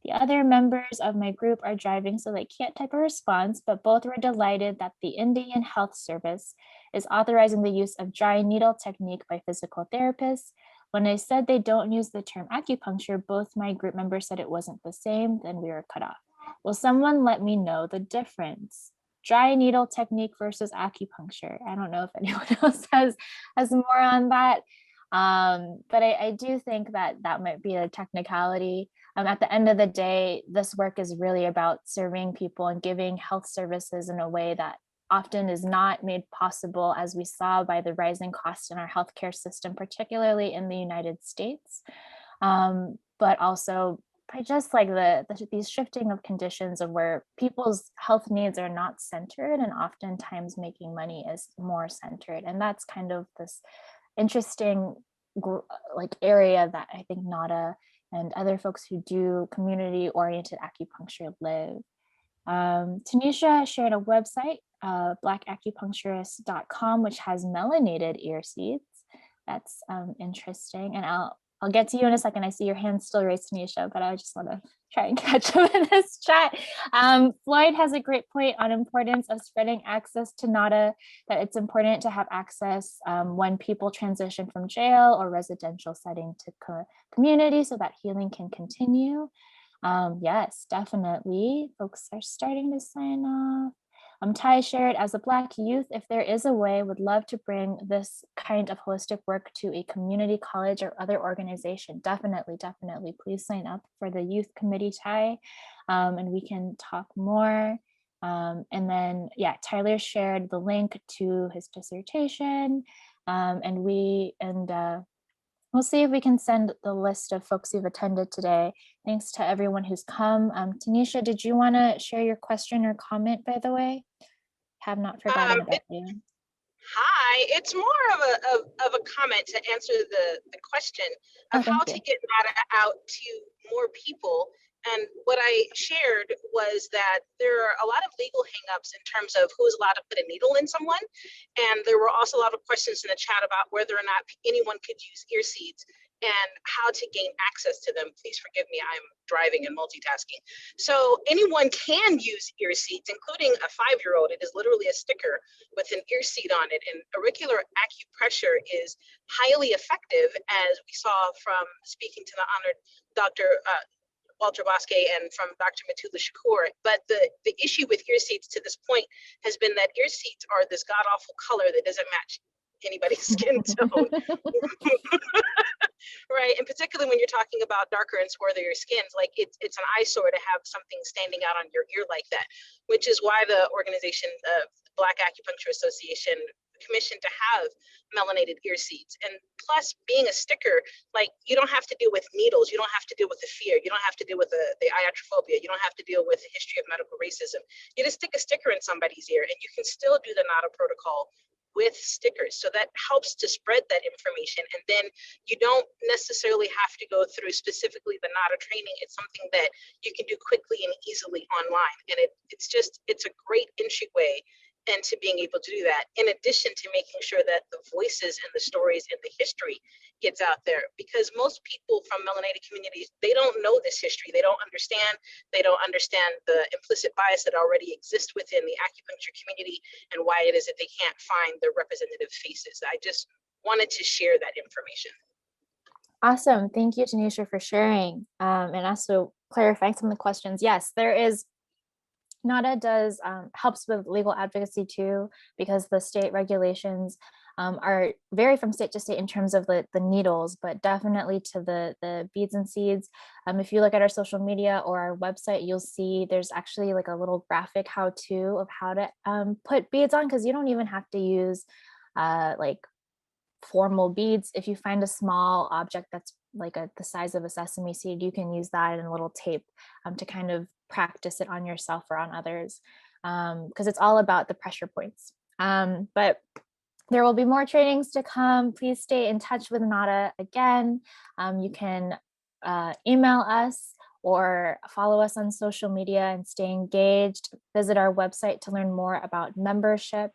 the other members of my group are driving, so they can't type a response, but both were delighted that the Indian Health Service is authorizing the use of dry needle technique by physical therapists. When I said they don't use the term acupuncture, both my group members said it wasn't the same, then we were cut off. Will someone let me know the difference? Dry needle technique versus acupuncture. I don't know if anyone else has more on that. But I do think that that might be a technicality. At the end of the day, this work is really about serving people and giving health services in a way that often is not made possible, as we saw by the rising costs in our healthcare system, particularly in the United States. But also by just like these shifting of conditions of where people's health needs are not centered, and oftentimes making money is more centered. And that's kind of this interesting like area that I think Nada and other folks who do community-oriented acupuncture live. Tanisha shared a website, blackacupuncturist.com, which has melanated ear seeds. That's interesting. And I'll get to you in a second. I see your hand still raised, Tanisha, but I just want to try and catch up in this chat. Floyd has a great point on importance of spreading access to NADA, that it's important to have access when people transition from jail or residential setting to community so that healing can continue. Yes, definitely. Folks are starting to sign off. Ty shared, as a Black youth, if there is a way, would love to bring this kind of holistic work to a community college or other organization. Definitely, definitely. Please sign up for the youth committee, Ty, and we can talk more. And then, yeah, Tyler shared the link to his dissertation, and we'll see if we can send the list of folks who've attended today. Thanks to everyone who's come. Tanisha, did you want to share your question or comment, by the way? Have not forgotten about you. Hi, it's more of a comment to answer the question of how to get NADA out to more people. And what I shared was that there are a lot of legal hangups in terms of who's allowed to put a needle in someone. And there were also a lot of questions in the chat about whether or not anyone could use ear seeds and how to gain access to them. Please forgive me, I'm driving and multitasking. So anyone can use ear seeds, including a 5-year-old. It is literally a sticker with an ear seed on it. And auricular acupressure is highly effective, as we saw from speaking to the honored Dr. Walter Bosque and from Dr. Matula Shakur. But the issue with ear seeds to this point has been that ear seeds are this god-awful color that doesn't match anybody's skin tone. Right, and particularly when you're talking about darker and swarthier skins, like it's an eyesore to have something standing out on your ear like that, which is why the organization, Black Acupuncture Association, commissioned to have melanated ear seeds. And plus, being a sticker, like, you don't have to deal with needles, you don't have to deal with the fear, you don't have to deal with the iatrophobia, you don't have to deal with the history of medical racism. You just stick a sticker in somebody's ear and you can still do the NADA protocol with stickers. So that helps to spread that information. And then you don't necessarily have to go through specifically the NADA training. It's something that you can do quickly and easily online. And it's a great entryway into being able to do that, in addition to making sure that the voices and the stories and the history gets out there. Because most people from melanated communities, they don't know this history. They don't understand the implicit bias that already exists within the acupuncture community and why it is that they can't find the representative faces. I just wanted to share that information. Awesome. Thank you, Tanisha, for sharing and also clarifying some of the questions. Yes, there is NADA does helps with legal advocacy too, because the state regulations are vary from state to state in terms of the needles, but definitely to the beads and seeds. If you look at our social media or our website, you'll see there's actually like a little graphic how-to of how to put beads on, because you don't even have to use like formal beads. If you find a small object that's like the size of a sesame seed, you can use that and a little tape to kind of practice it on yourself or on others, because it's all about the pressure points. But there will be more trainings to come. Please stay in touch with NADA again. You can email us or follow us on social media and stay engaged. Visit our website to learn more about membership.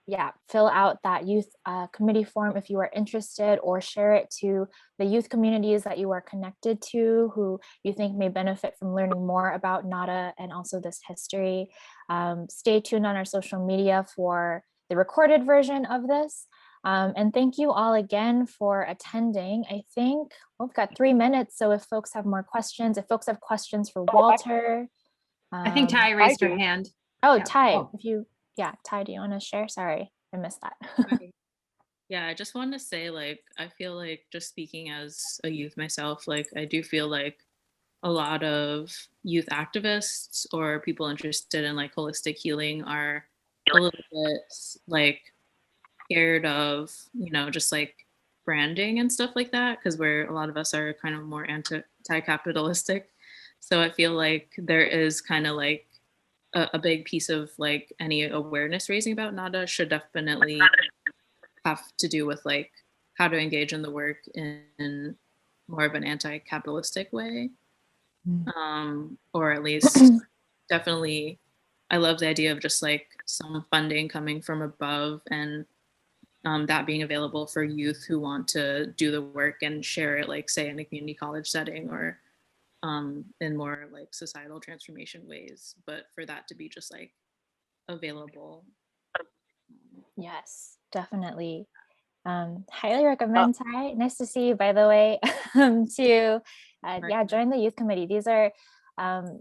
Yeah, fill out that youth committee form if you are interested, or share it to the youth communities that you are connected to, who you think may benefit from learning more about NADA and also this history. Stay tuned on our social media for the recorded version of this. And thank you all again for attending. I think we've got 3 minutes, so if folks have more questions, if folks have questions for Walter. I think Ty raised her hand. Oh, Yeah. Ty, if you, yeah, Ty, do you want to share? Sorry, I missed that. Yeah, I just want to say, like, I feel like just speaking as a youth myself, like, I do feel like a lot of youth activists or people interested in like holistic healing are a little bit like scared of, you know, just like branding and stuff like that, because a lot of us are kind of more anti-capitalistic. So I feel like there is kind of like a big piece of like any awareness raising about NADA should definitely have to do with like how to engage in the work in more of an anti-capitalistic way. Or at least definitely, I love the idea of just like some funding coming from above and that being available for youth who want to do the work and share it, like say in a community college setting or in more like societal transformation ways, but for that to be just like available. Yes, definitely. Highly recommend, Ty. Nice to see you, by the way, to yeah, join the youth committee. These are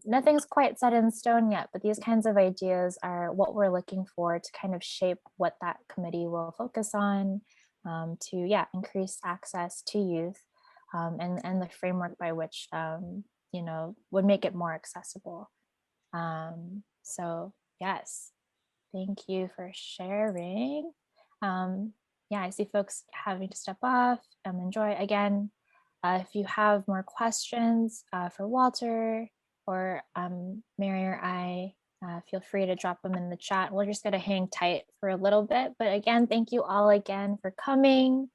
nothing's quite set in stone yet, but these kinds of ideas are what we're looking for to kind of shape what that committee will focus on, to increase access to youth, and the framework by which you know, would make it more accessible. So yes, thank you for sharing. Yeah, I see folks having to step off. Enjoy again. If you have more questions for Walter or Mary or I, feel free to drop them in the chat. We're just going to hang tight for a little bit. But again, thank you all again for coming.